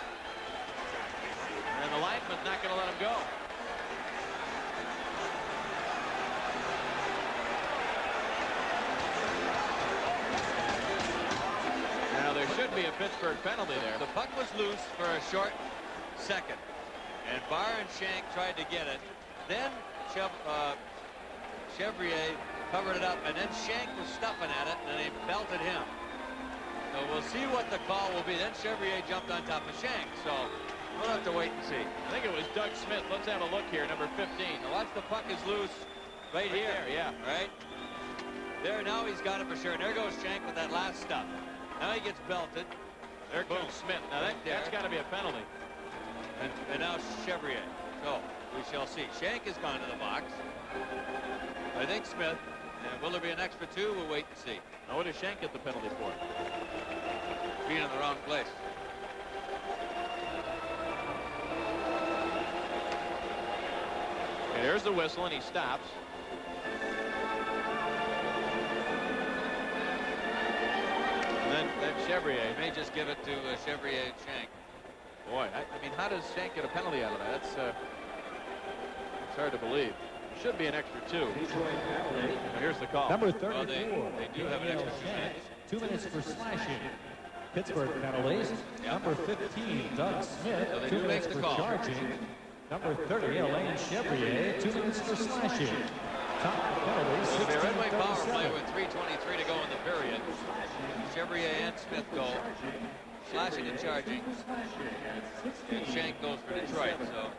And the lineman's not going to let him go. Now there should be a Pittsburgh penalty there. The puck was loose for a short second. And Barr and Shank tried to get it. Then Chevrier covered it up. And then Shank was stuffing at it. And they belted him. So we'll see what the call will be. Then Chevrier jumped on top of Shank. So we'll have to wait and see. I think it was Doug Smith. Let's have a look here, number 15. Now watch, the puck is loose right here. There, yeah. Right? There, now he's got it for sure. And there goes Shank with that last stuff. Now he gets belted. There comes Smith. Now that's got to be a penalty. And now Chevrier. So we shall see. Shank has gone to the box. I think Smith. And will there be an extra 2? We'll wait and see. Now what does Shank get the penalty for? Being in the wrong place. Okay, there's the whistle, and he stops. And then Chevrier may just give it to Chevrier and Shank. Boy, I mean, how does Shank get a penalty out of that? That's hard to believe. Should be an extra 2. Here's the call. Number 34. Well, they do have an extra 2 minutes. 2 minutes for slashing. Pittsburgh penalties. Number 15, Doug Smith. So 2 minutes for charging. Number 30, Elaine Chevrier. 2 minutes for slashing. Top penalties. So the Red Wing power play with 3:23 to go in the period. Chevrier and Smith go. Slashing and charging. And Shank goes for Detroit. So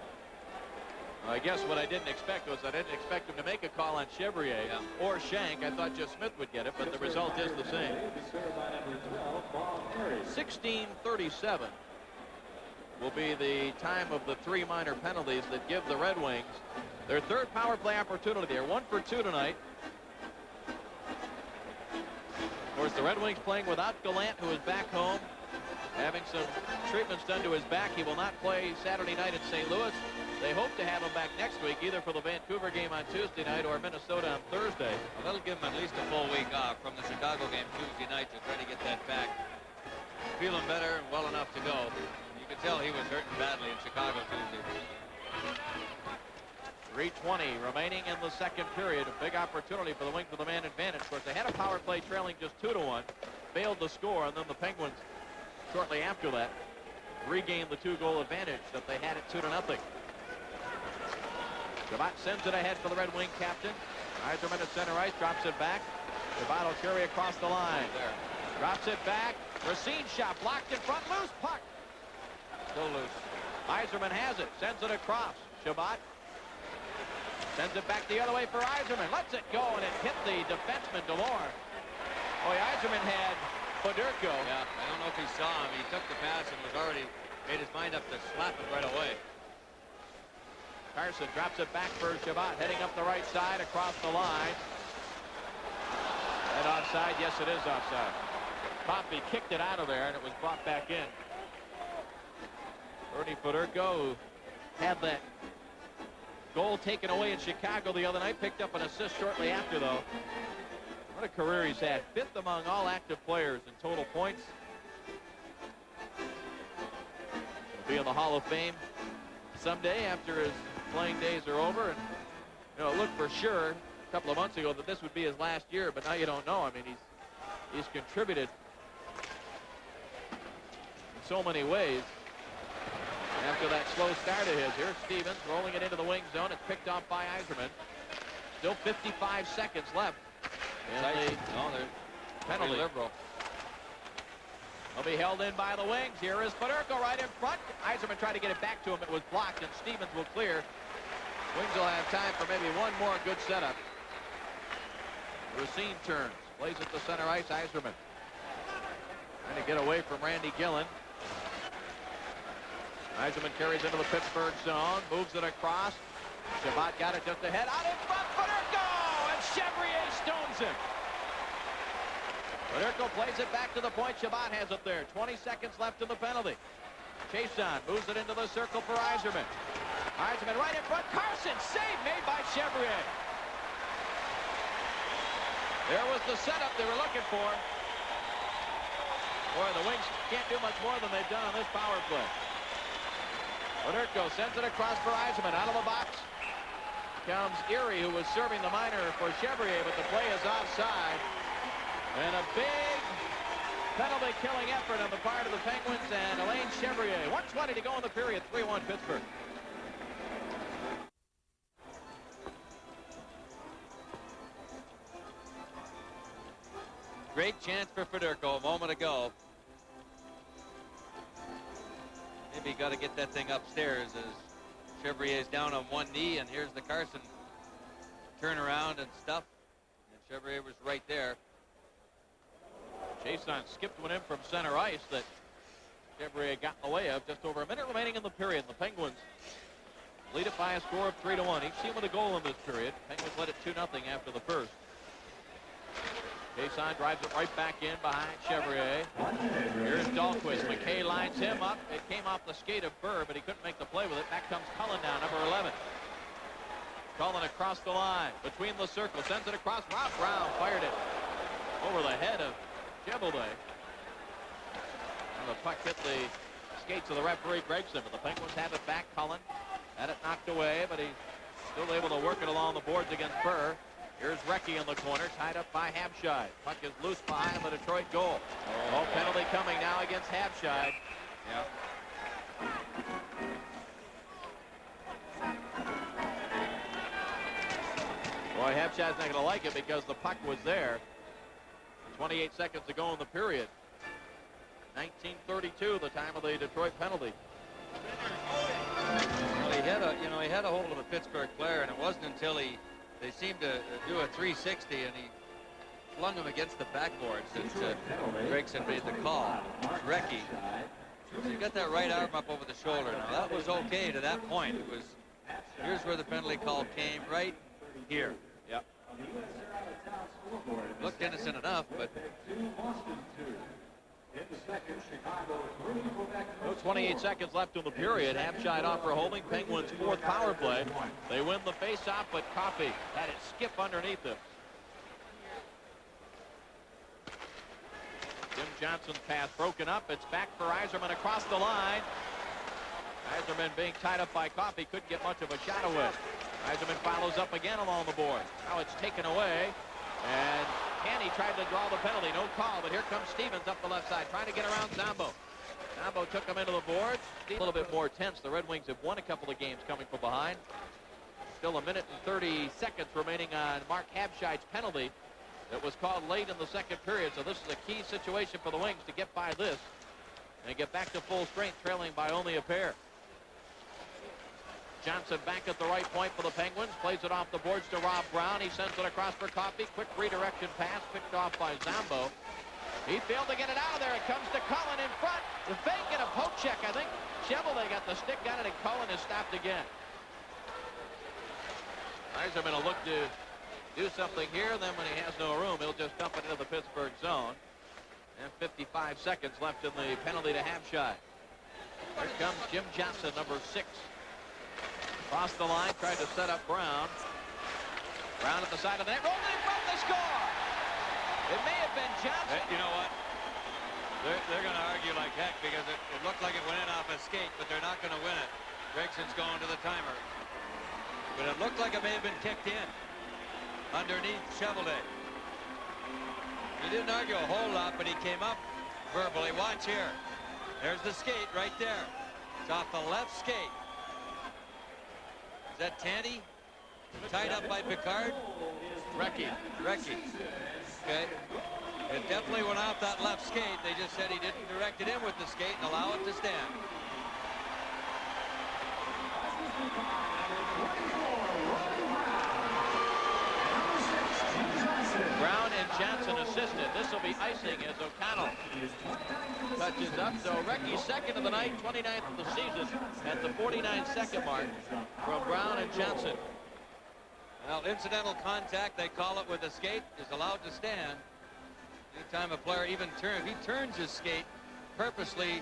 I guess what I didn't expect was I didn't expect him to make a call on Chevrier or Shank. I thought just Smith would get it, but the result is the same. 16:37 will be the time of the 3 minor penalties that give the Red Wings their 3rd power play opportunity. They're 1 for 2 tonight. Of course, the Red Wings playing without Gallant, who is back home, having some treatments done to his back. He will not play Saturday night in St. Louis. They hope to have him back next week, either for the Vancouver game on Tuesday night or Minnesota on Thursday. Well, that'll give him at least a full week off from the Chicago game Tuesday night to try to get that back. Feeling better and well enough to go. You could tell he was hurting badly in Chicago Tuesday. 3:20 remaining in the 2nd period. A big opportunity for the Wings with a man advantage. Of course, they had a power play trailing just 2-1. Failed to score, and then the Penguins, shortly after that, regained the 2-goal advantage that they had at 2-0. Shabbat sends it ahead for the Red Wing captain. Eiserman at center ice, drops it back. Shabbat will carry across the line. There. Drops it back. Racine shot blocked in front. Loose puck. Still loose. Eiserman has it. Sends it across. Shabbat sends it back the other way for Eiserman. Lets it go, and it hit the defenseman, DeLore. Boy, Eiserman had Fedorko. Yeah, I don't know if he saw him. He took the pass and was already made his mind up to slap it right away. Carson drops it back for Shabbat, heading up the right side across the line. That offside? Yes, it is offside. Poppy kicked it out of there, and it was brought back in. Bernie Federko, who had that goal taken away in Chicago the other night, picked up an assist shortly after, though. What a career he's had. 5th among all active players in total points. He'll be in the Hall of Fame someday after his playing days are over. And, you know, it looked for sure a couple of months ago that this would be his last year, but now you don't know. I mean, he's contributed in so many ways. After that slow start of his, here's Stevens rolling it into the wing zone. It's picked off by Yzerman. Still 55 seconds left. And they're penalty. Liberal. They'll be held in by the wings. Here is Federko right in front. Yzerman tried to get it back to him. It was blocked, and Stevens will clear. Wings will have time for maybe one more good setup. Racine turns. Plays it to center ice. Yzerman trying to get away from Randy Gillen. Yzerman carries into the Pittsburgh zone. Moves it across. Chabot got it just ahead. Out in front. Federko! And Chevrier stones him. Federko plays it back to the point. Chabot has it there. 20 seconds left in the penalty. Chason moves it into the circle for Yzerman. Yzerman right in front. Carson, save made by Chevrier. There was the setup they were looking for. Boy, the Wings can't do much more than they've done on this power play. Federko sends it across for Yzerman. Out of the box comes Erie, who was serving the minor for Chevrier, but the play is offside. And a big penalty-killing effort on the part of the Penguins and Alain Chevrier. 1:20 to go in the period. 3-1 Pittsburgh. Great chance for Federko a moment ago. Maybe got to get that thing upstairs as Chevrier's down on one knee, and here's the Carson turnaround and stuff. And Chevrier was right there. Chason skipped one in from center ice that Chevrier got in the way of. Just over a minute remaining in the period. The Penguins lead it by a score of 3-1. Each team with a goal in this period. Penguins led it 2-0 after the first. Chason drives it right back in behind Chevrier. Here's Dahlquist. McKay lines him up. It came off the skate of Burr, but he couldn't make the play with it. Back comes Cullen now, number 11. Cullen across the line, between the circle, sends it across. Rob Brown fired it over the head of Cheveldae. And the puck hit the skates of the referee, Gregson, but the Penguins have it back. Cullen had it knocked away, but he's still able to work it along the boards against Burr. Here's Recchi in the corner, tied up by Habscheid. Puck is loose behind the Detroit goal. Oh, penalty coming now against Habscheid. Yeah. Boy, Habscheid's not going to like it because the puck was there. 28 seconds to go in the period. 19:32, the time of the Detroit penalty. Well, he had a hold of a Pittsburgh player, and it wasn't until they seemed to do a 360 and he flung him against the backboards that Gregson made the call. Recchi. So he got that right arm up over the shoulder. Now that was okay to that point. It was, here's where the penalty call came, right here. Yep. Looked innocent enough, but 28 seconds left in the period. Habscheid off for holding. Penguins' fourth power play. They win the faceoff, but Coffey had it skip underneath him. Jim Johnson's pass broken up. It's back for Yzerman across the line. Yzerman being tied up by Coffey couldn't get much of a shot away. Yzerman follows up again along the board. Now it's taken away. And Canny tried to draw the penalty. No call, but here comes Stevens up the left side, trying to get around Zambo. Zambo took him into the boards. A little bit more tense. The Red Wings have won a couple of games coming from behind. Still a minute and 30 seconds remaining on Mark Habscheid's penalty that was called late in the second period. So this is a key situation for the Wings to get by this and get back to full strength, trailing by only a pair. Johnson back at the right point for the Penguins. Plays it off the boards to Rob Brown. He sends it across for Coffey. Quick redirection pass picked off by Zambo. He failed to get it out of there. It comes to Cullen in front. The fake and a poke check. I think Cheveldae got the stick, got it, and Cullen is stopped again. Yzerman will look to do something here. Then when he has no room, he'll just dump it into the Pittsburgh zone. And 55 seconds left in the penalty to have shot. Here comes Jim Johnson, number 6. Across the line, tried to set up Brown. Brown at the side of the net, rolled it in front, they score! It may have been Johnson. You know what? They're going to argue like heck because it looked like it went in off a skate, but they're not going to win it. Gregson's going to the timer. But it looked like it may have been kicked in underneath Chevrolet. He didn't argue a whole lot, but he came up verbally. Watch here. There's the skate right there. It's off the left skate. Is that Tandy? Tied up by Picard? Recchi. Okay. It definitely went off that left skate. They just said he didn't direct it in with the skate and allow it to stand. Brown and Johnson assisted. This will be icing as O'Connell touches up. So Recchi's second of the night, 29th of the season at the 49-second mark from Brown and Johnson. Well, incidental contact, they call it with the skate, is allowed to stand. Anytime a player even turns, if he turns his skate purposely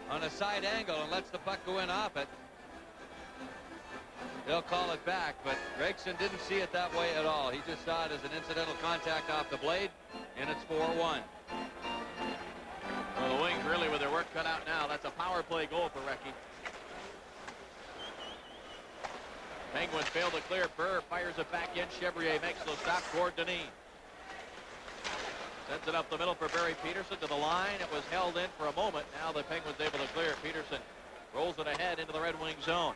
on a side angle and lets the puck go in off it, they'll call it back. But Gregson didn't see it that way at all. He just saw it as an incidental contact off the blade, and it's 4-1. Well, the Wings really with their work cut out now. That's a power play goal for Recchi. Penguins fail to clear. Burr fires it back in. Chevrier makes the stop. Gord Dineen sends it up the middle for Barry Peterson to the line. It was held in for a moment. Now the Penguins able to clear. Peterson rolls it ahead into the Red Wing zone.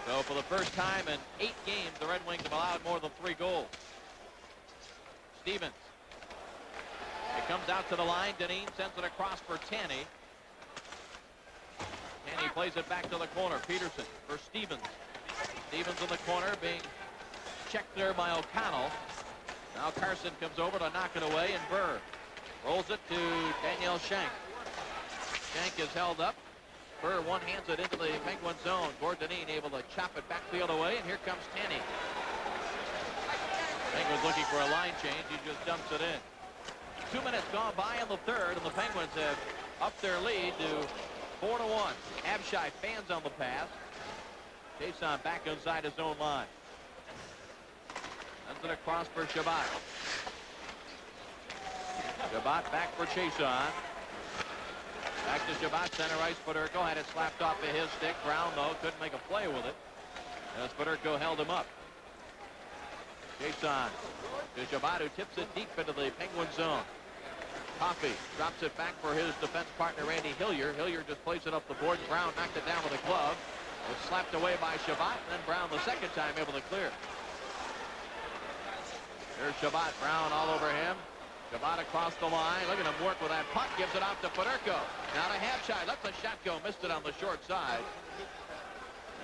So for the first time in 8 games, the Red Wings have allowed more than 3 goals. Stevens. It comes out to the line. Dineen sends it across for Tanny. Tanny plays it back to the corner. Peterson for Stevens. Stevens in the corner being checked there by O'Connell. Now Carson comes over to knock it away, and Burr rolls it to Daniel Shank. Shank is held up. Burr one-hands it into the Penguin zone. Gord Dineen able to chop it back the other way, and here comes Tanny. Penguins looking for a line change. He just dumps it in. 2 minutes gone by in the third, and the Penguins have upped their lead to 4-1. Abshai fans on the pass. Jason back inside his own line. Sends it across for Shabbat. Shabbat back for Chason. Back to Shabbat, center ice. Fedorko had it slapped off of his stick. Brown, though, couldn't make a play with it, as Fedorko held him up. Chason to Shabbat, who tips it deep into the Penguin zone. Coffey drops it back for his defense partner, Randy Hillier. Hillier just plays it up the board. Brown knocked it down with a glove. It was slapped away by Shabbat, and then Brown the second time able to clear. There's Shabbat. Brown all over him. Shabbat across the line. Look at him work with that puck. Gives it off to Fedorko. Now to Abshai. Let the shot go. Missed it on the short side.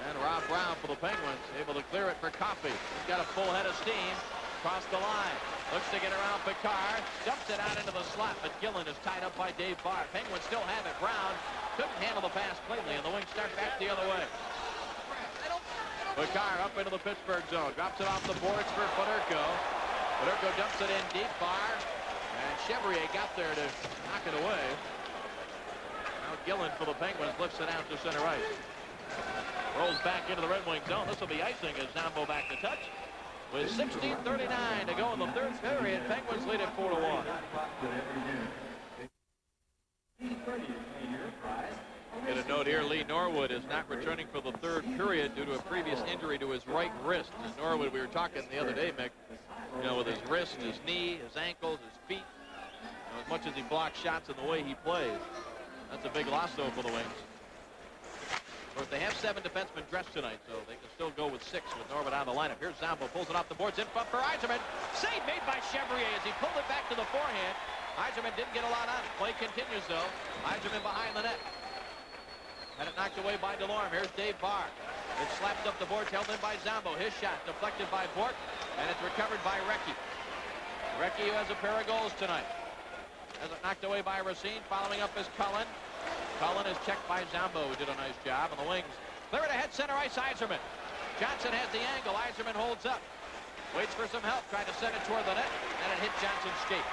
And Rob Brown for the Penguins able to clear it for Coffey. He's got a full head of steam. Across the line. Looks to get around Picard. Dumps it out into the slot, but Gillen is tied up by Dave Barr. Penguins still have it. Brown couldn't handle the pass cleanly, and the Wings start back the other way. Picard up into the Pittsburgh zone. Drops it off the boards for Fedorko. Fedorko dumps it in deep. Barr and Chevrier got there to knock it away. Now Gillen for the Penguins lifts it out to center ice. Rolls back into the Red Wing zone. This will be icing as Zambo back to touch. With 16:39 to go in the third period, Penguins lead at 4-1. Get a note here, Lee Norwood is not returning for the third period due to a previous injury to his right wrist. And Norwood, we were talking the other day, Mick, you know, with his wrist, his knee, his ankles, his feet, you know, as much as he blocks shots and the way he plays. That's a big loss, though, for the Wings. Of course, they have 7 defensemen dressed tonight, so they can still go with 6 with Norwood out of the lineup. Here's Zambo, pulls it off the boards in front for Yzerman. Save made by Chevrier as he pulled it back to the forehand. Yzerman didn't get a lot on it. Play continues, though. Yzerman behind the net. Had it knocked away by Delorme. Here's Dave Barr. It's slapped up the boards, held in by Zambo. His shot deflected by Bork, and it's recovered by Recchi. Recchi, who has a pair of goals tonight. Has it knocked away by Racine. Following up is Cullen. Cullen is checked by Zambo, who did a nice job. And the Wings clear it ahead, center ice, Yzerman. Johnson has the angle. Yzerman holds up. Waits for some help. Tried to send it toward the net. And it hit Johnson's skate.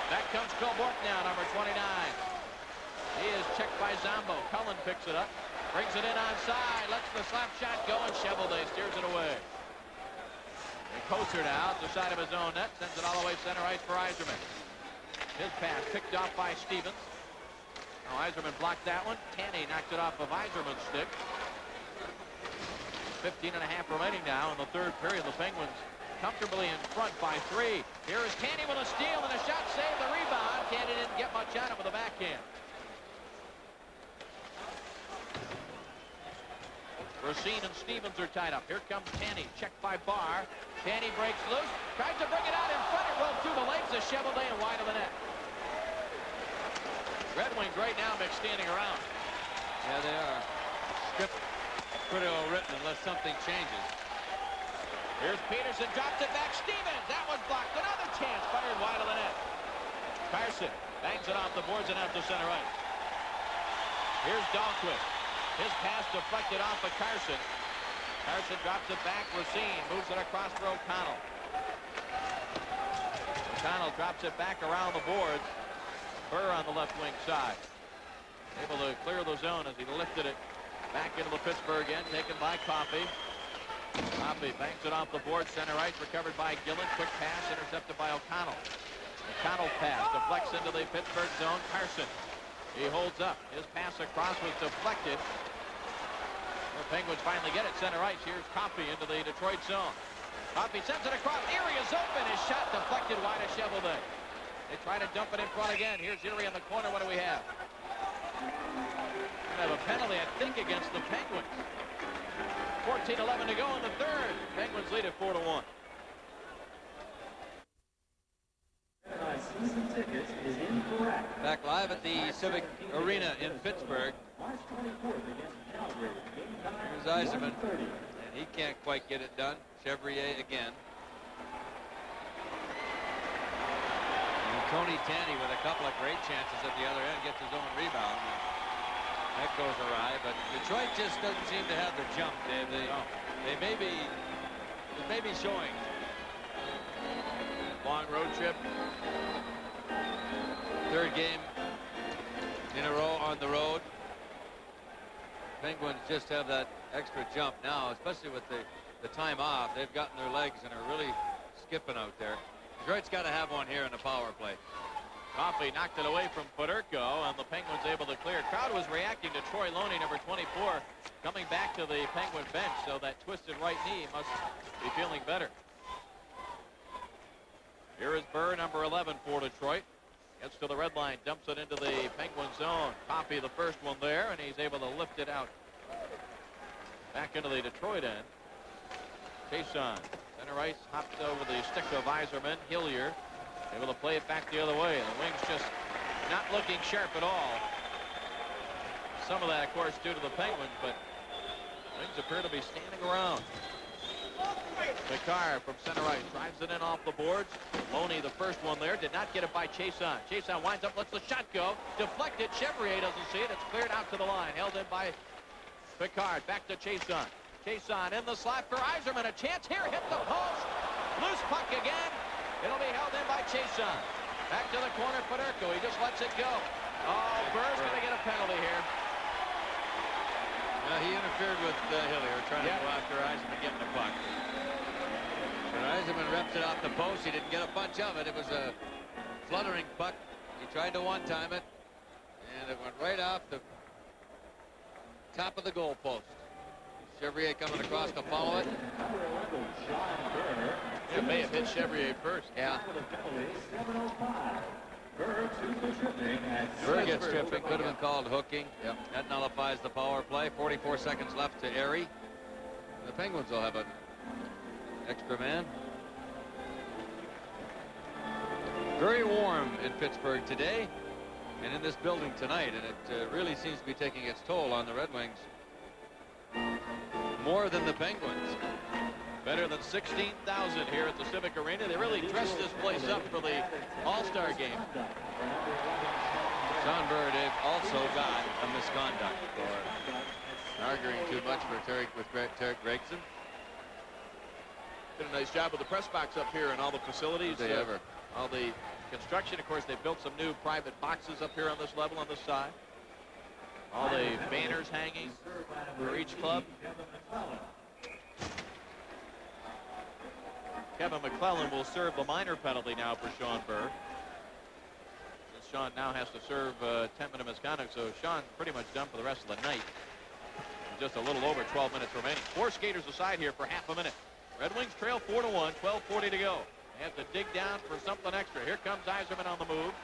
Back comes Kilbork now, number 29. He is checked by Zombo. Cullen picks it up. Brings it in onside. Lets the slap shot go, and Cheveldae steers it away. And Koser now at the side of his own net. Sends it all the way center ice for Yzerman. His pass picked off by Stevens. Now Yzerman blocked that one. Tanny knocked it off of Yzerman's stick. 15 and a half remaining now in the third period. The Penguins comfortably in front by 3. Here is Tanny with a steal and a shot. Saved the rebound. Tanny didn't get much on it with a backhand. Racine and Stevens are tied up. Here comes Tanny. Checked by Barr. Tanny breaks loose. Tries to bring it out in front. It rolled through the legs of Cheveldae and wide of the net. Red Wings right now, Mick, standing around. Yeah, they are. Script pretty well written unless something changes. Here's Peterson. Drops it back. Stevens. That was blocked. Another chance. Fired wide of the net. Carson bangs it off the boards and out to center ice. Here's Dahlquist. His pass deflected off of Carson. Carson drops it back. Racine moves it across for O'Connell. O'Connell drops it back around the boards. Burr on the left wing side. Able to clear the zone as he lifted it back into the Pittsburgh end. Taken by Coffey. Coffey banks it off the board. Center ice recovered by Gillen. Quick pass intercepted by O'Connell. O'Connell pass deflects into the Pittsburgh zone. Carson. He holds up. His pass across was deflected. The Penguins finally get it center ice. Here's Coffey into the Detroit zone. Coffey sends it across. Erie is open. His shot deflected wide of Cheveldae. They try to dump it in front again. Here's Erie in the corner. What do we have? We have a penalty, I think, against the Penguins. 14-11 to go in the third. Penguins lead at 4-1. Season tickets is incorrect. Back live at the Civic Arena in Pittsburgh. March 24th against Calgary. Here's Yzerman, and he can't quite get it done. Chevrier again. And Tony Tanny with a couple of great chances at the other end, gets his own rebound. That goes awry, but Detroit just doesn't seem to have the jump. They may be showing. Long road trip. Third game in a row on the road. Penguins just have that extra jump now, especially with the time off. They've gotten their legs and are really skipping out there. Detroit's got to have one here in the power play. Coffey knocked it away from Federico, and the Penguins able to clear. Crowd was reacting to Troy Loney, number 24, coming back to the Penguin bench, so that twisted right knee must be feeling better. Here is Burr, number 11 for Detroit. Gets to the red line, dumps it into the Penguin zone. Coffey, the first one there, and he's able to lift it out back into the Detroit end. Chason, center ice, hops over the stick of Yzerman. Hillier able to play it back the other way. The Wings just not looking sharp at all. Some of that, of course, due to the Penguins, but Wings appear to be standing around. Picard from center ice drives it in off the boards. Loney, the first one there, did not get it by Chason. Chason winds up, lets the shot go. Deflected. Chevrier doesn't see it. It's cleared out to the line. Held in by Picard. Back to Chason. Chason in the slot for Yzerman. A chance here. Hit the post. Loose puck again. It'll be held in by Chason. Back to the corner. Federico. He just lets it go. Oh, Burr's going to get a penalty here. He interfered with Hillier, trying to go after Yzerman getting the puck. But Yzerman reps it off the post. He didn't get a bunch of it. It was a fluttering puck. He tried to one-time it, and it went right off the top of the goal post. Chevrier coming across to follow it. It may have hit Chevrier first. Yeah. 7:05. Burr Burr gets tripping. Could have been called hooking. Yep. That nullifies the power play. 44 seconds left to Erie. The Penguins will have an extra man. Very warm in Pittsburgh today and in this building tonight, and it really seems to be taking its toll on the Red Wings more than the Penguins. Better than 16,000 here at the Civic Arena. They really dressed this place up for the All-Star game. Sean Burr, they've also got a misconduct for arguing too much with Terry Gregson. Did a nice job with the press box up here and all the facilities. All the construction. Of course, they built some new private boxes up here on this level on this side. All the banners hanging for each club. Kevin McClellan will serve the minor penalty now for Sean Burr. Since Sean now has to serve 10-minute misconduct, so Sean pretty much done for the rest of the night. Just a little over 12 minutes remaining. 4 skaters aside here for half a minute. Red Wings trail 4-1, 12:40 to go. They have to dig down for something extra. Here comes Yzerman on the move.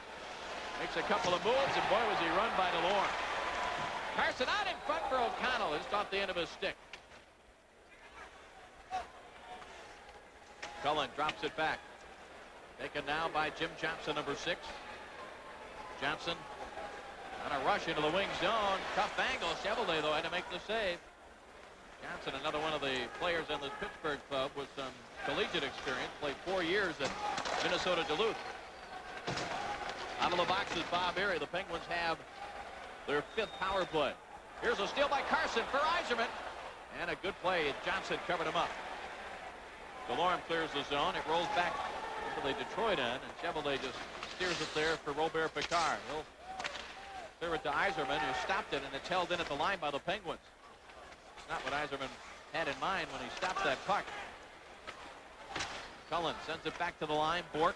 Makes a couple of moves, and boy, was he run by DeLorme. Carson out in front for O'Connell. Just off the end of his stick. Cullen drops it back. Taken now by Jim Johnson, number 6. Johnson on a rush into the wing zone. Tough angle. Chevalier, though, had to make the save. Johnson, another one of the players on this Pittsburgh club with some collegiate experience. Played 4 years at Minnesota Duluth. Out of the box is Bob Erie. The Penguins have their 5th power play. Here's a steal by Carson for Yzerman. And a good play. Johnson covered him up. DeLorme clears the zone. It rolls back to the Detroit end, and Chevalier just steers it there for Robert Picard. He'll clear it to Yzerman, who stopped it, and it's held in at the line by the Penguins. It's not what Yzerman had in mind when he stopped that puck. Cullen sends it back to the line. Bork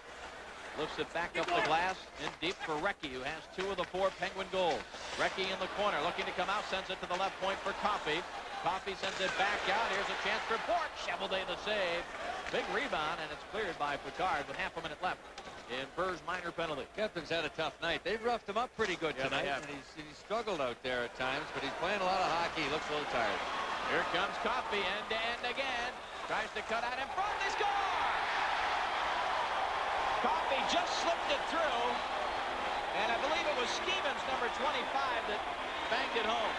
lifts it back up the glass in deep for Recchi, who has 2 of the 4 Penguin goals. Recchi in the corner, looking to come out, sends it to the left point for Coffey. Coffey sends it back out. Here's a chance for Bork. Chevalier the save. Big rebound, and it's cleared by Picard with half a minute left in Burr's minor penalty. Captain's had a tough night. They've roughed him up pretty good tonight, and he's struggled out there at times, but he's playing a lot of hockey. He looks a little tired. Here comes Coffey, end to end again. Tries to cut out in front. They score! Coffey just slipped it through, and I believe it was Stevens, number 25, that banged it home.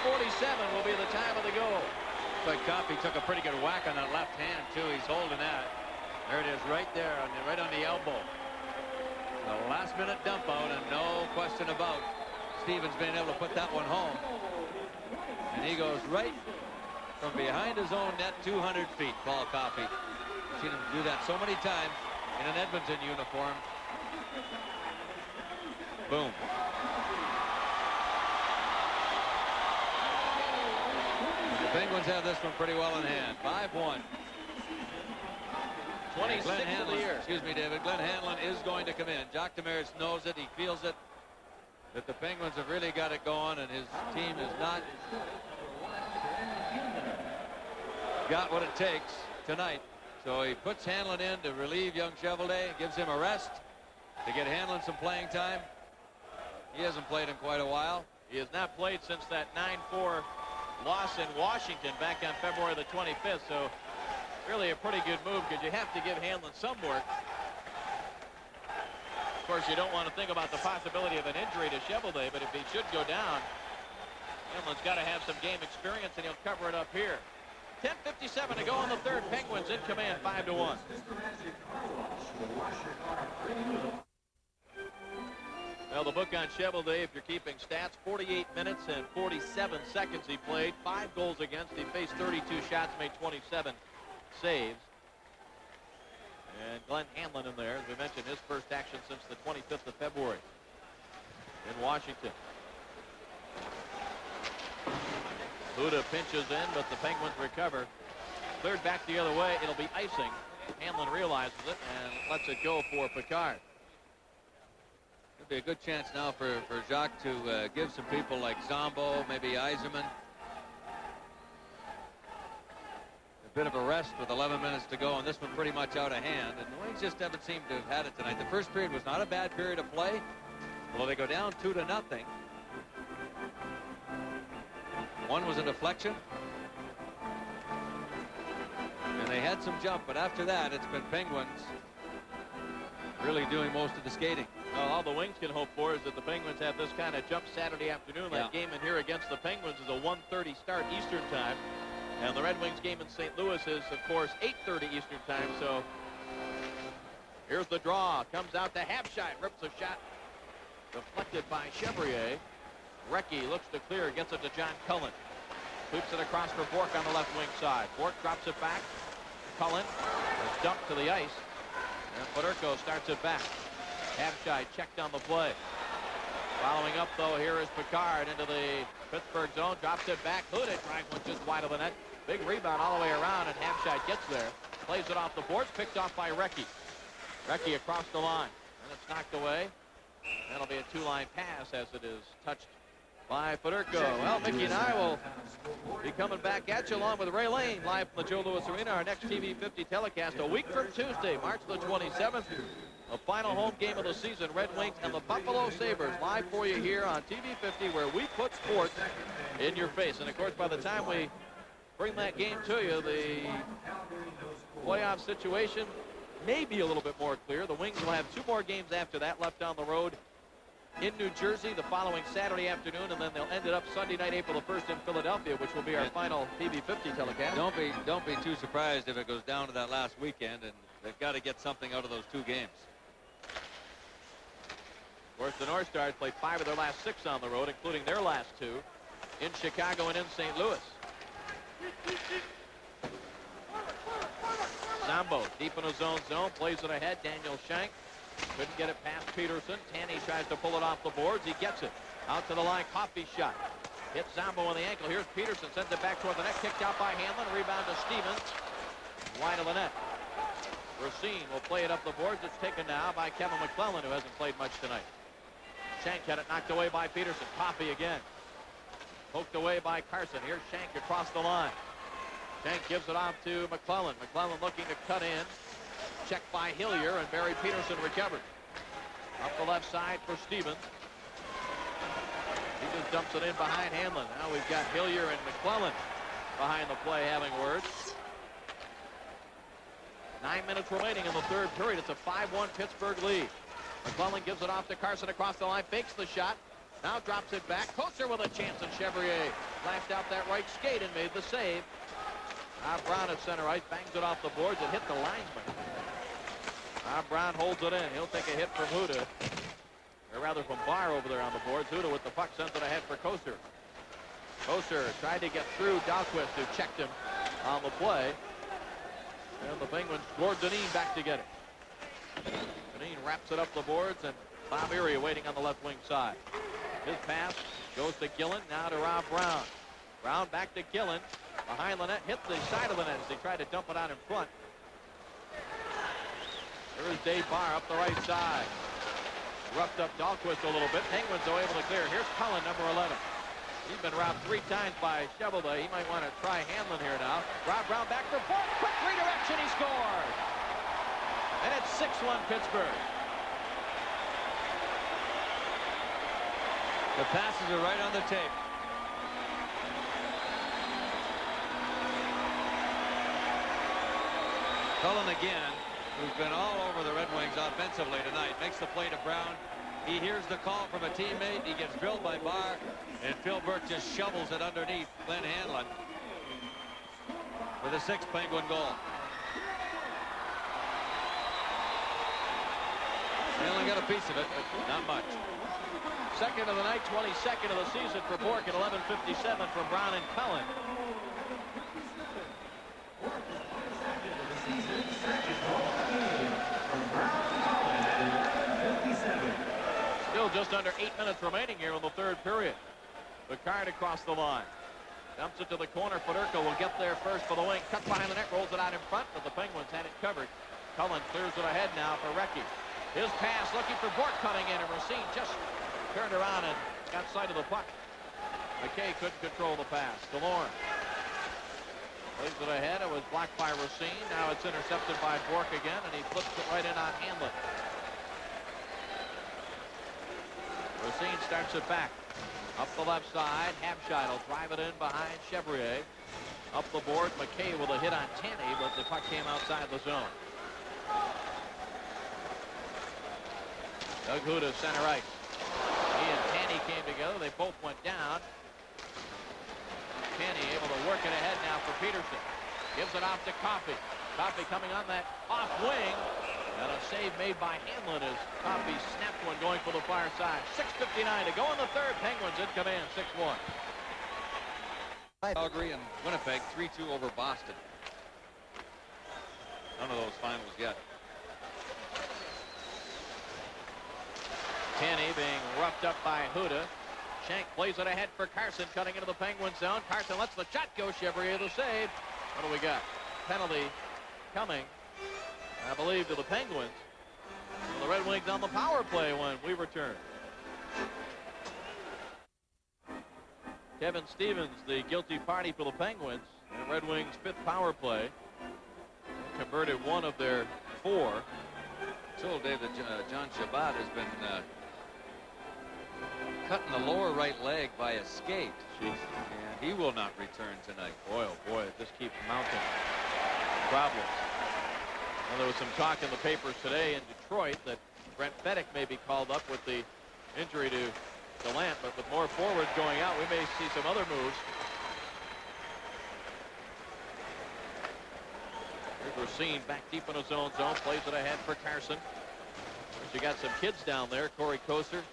.47 will be the time of the goal. But Coffey took a pretty good whack on that left hand, too. He's holding that. There it is, right there, right on the elbow. The last-minute dump out, and no question about Stevens being able to put that one home. And he goes right from behind his own net, 200 feet, Paul Coffey. Seen him do that so many times in an Edmonton uniform. Boom. The Penguins have this one pretty well in hand. 5-1. 26th of the year. Excuse me, David. Glenn Hanlon is going to come in. Jacques Demers knows it. He feels it. That the Penguins have really got it going, and his team has not got what it takes tonight. So he puts Hanlon in to relieve young Chevalier, gives him a rest to get Hanlon some playing time. He hasn't played in quite a while. He has not played since that 9-4 loss in Washington back on February the 25th. So really a pretty good move, because you have to give Hanlon some work. Of course, you don't want to think about the possibility of an injury to Chevalier, but if he should go down, Hanlon's got to have some game experience, and he'll cover it up here. 10:57 to go in the third. Penguins in command, 5-1. Well, the book on Chevalier, if you're keeping stats, 48 minutes and 47 seconds he played. 5 goals against. He faced 32 shots, made 27 saves. And Glenn Hanlon in there, as we mentioned, his first action since the 25th of February in Washington. Huda pinches in, but the Penguins recover. Cleared back the other way. It'll be icing. Hanlon realizes it and lets it go for Picard. Could be a good chance now for Jacques to give some people like Zombo, maybe Yzerman, a bit of a rest with 11 minutes to go, and this one pretty much out of hand. And the Wings just haven't seemed to have had it tonight. The first period was not a bad period of play. Well, they go down 2-0. One was a deflection, and they had some jump, but after that it's been Penguins really doing most of the skating. Well, all the Wings can hope for is that the Penguins have this kind of jump Saturday afternoon. That game in here against the Penguins is a 1:30 start Eastern time, and the Red Wings game in St. Louis is, of course, 8:30 Eastern time. So here's the draw. Comes out to Habscheid, rips a shot deflected by Chevalier. Recchi looks to clear, gets it to John Cullen. Sweeps it across for Bork on the left wing side. Bork drops it back. Cullen is dumped to the ice. And Fedorko starts it back. Habscheid checked on the play. Following up, though, here is Picard into the Pittsburgh zone. Drops it back. Huda tries one just wide of the net. Big rebound all the way around, and Habscheid gets there. Plays it off the boards. Picked off by Recchi. Recchi across the line. And it's knocked away. That'll be a two-line pass as it is touched by Fedorko. Well, Mickey and I will be coming back at you along with Ray Lane live from the Joe Louis Arena. Our next TV 50 telecast a week from Tuesday, March the 27th. The final home game of the season, Red Wings and the Buffalo Sabres live for you here on TV 50, where we put sports in your face. And of course, by the time we bring that game to you, the playoff situation may be a little bit more clear. The Wings will have 2 more games after that left on the road in New Jersey the following Saturday afternoon, and then they'll end it up Sunday night, April the 1st in Philadelphia, which will be our final TV 50 telecast. Don't be too surprised if it goes down to that last weekend, and they've got to get something out of those 2 games. Of course, the North Stars played 5 of their last 6 on the road, including their last 2 in Chicago and in St. Louis. Zambo deep in his own zone, plays it ahead. Daniel Shank couldn't get it past Peterson. Tanny tries to pull it off the boards. He gets it out to the line. Coffee shot hits Zambo on the ankle. Here's Peterson, sends it back toward the net, kicked out by Hanlon. Rebound to Stevens, wide of the net. Racine will play it up the boards. It's taken now by Kevin McClellan, who hasn't played much tonight. Shank had it knocked away by Peterson. Coffee again, poked away by Carson. Here's Shank across the line. Shank gives it off to McClellan. McClellan looking to cut in. Checked by Hillier, and Barry Peterson recovered. Up the left side for Stevens. He just dumps it in behind Hanlon. Now we've got Hillier and McClellan behind the play having words. 9 minutes remaining in the third period. It's a 5-1 Pittsburgh lead. McClellan gives it off to Carson across the line. Fakes the shot. Now drops it back. Koser with a chance, and Chevrier flashed out that right skate and made the save. Brown at center ice, bangs it off the boards. It hit the linesman. Brown holds it in. He'll take a hit from Huda. Or rather from Barr over there on the boards. Huda with the puck sends it ahead for Koser. Koser tried to get through Dahlquist, who checked him on the play. And the Penguins scored Dineen back to get it. Dineen wraps it up the boards, and Bob Erie waiting on the left wing side. His pass goes to Gillen, now to Rob Brown. Brown back to Gillen. Behind the net, hit the side of the net as they tried to dump it out in front. There's Dave Barr up the right side. Roughed up Dahlquist a little bit. Penguins are able to clear. Here's Cullen, number 11. He's been robbed 3 times by Chevalier. He might want to try Hanlon here now. Rob Brown back for 4. Quick redirection. He scores. And it's 6-1 Pittsburgh. The passes are right on the tape. Cullen again, who's been all over the Red Wings offensively tonight, makes the play to Brown. He hears the call from a teammate. He gets drilled by Barr, and Phil Burke just shovels it underneath Glenn Hanlon for the 6th Penguin goal. He only got a piece of it, but not much. Second of the night, 22nd of the season for Bork at 11:57 from Brown and Cullen. Still just under 8 minutes remaining here in the third period. Picard across the line. Dumps it to the corner. Fedorko will get there first for the wing. Cut behind the net, rolls it out in front, but the Penguins had it covered. Cullen clears it ahead now for Recchi. His pass looking for Bork cutting in, and Racine just turned around and got sight of the puck. McKay couldn't control the pass. DeLorme plays it ahead. It was blocked by Racine. Now it's intercepted by Bork again, and he flips it right in on Hanlon. Racine starts it back. Up the left side. Habscheid will drive it in behind Chevrier. Up the board, McKay with a hit on Tanny, but the puck came outside the zone. Doug Huda, center ice. He and Tanny came together. They both went down. Tanny able to work it ahead now for Peterson. Gives it off to Coffey. Coffey coming on that off wing. And a save made by Hamlin as Coffey snapped one going for the far side. 6:59 to go in the third. Penguins in command, 6-1. Calgary and Winnipeg 3-2 over Boston. None of those finals yet. Tenney being roughed up by Huda. Shank plays it ahead for Carson, cutting into the Penguin zone. Carson lets the shot go. Chevrier the save. What do we got? Penalty coming, I believe, to the Penguins. And the Red Wings on the power play when we return. Kevin Stevens, the guilty party for the Penguins, and Red Wings' 5th power play. Converted one of their 4. Told Dave that John Shabbat has been cutting the lower right leg by a skate. Jeez. And he will not return tonight. Boy, oh boy, it just keeps mounting problems. Well, there was some talk in the papers today in Detroit that Brent Fedek may be called up with the injury to Gallant, but with more forwards going out, we may see some other moves. Here's Racine back deep in his own zone, plays it ahead for Carson. You got some kids down there. Corey Koster,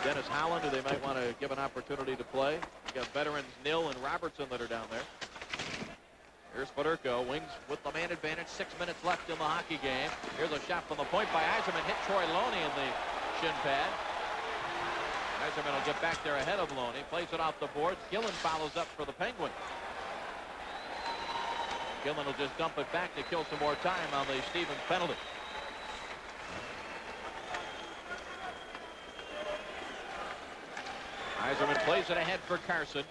Dennis Howland, who they might want to give an opportunity to play. You got veterans Nill and Robertson that are down there. Here's Fedorko, Wings with the man advantage. 6 minutes left in the hockey game. Here's a shot from the point by Yzerman. Hit Troy Loney in the shin pad. Yzerman will get back there ahead of Loney. Plays it off the boards. Gillen follows up for the Penguins. Gillen will just dump it back to kill some more time on the Stevens penalty. Yzerman plays it ahead for Carson.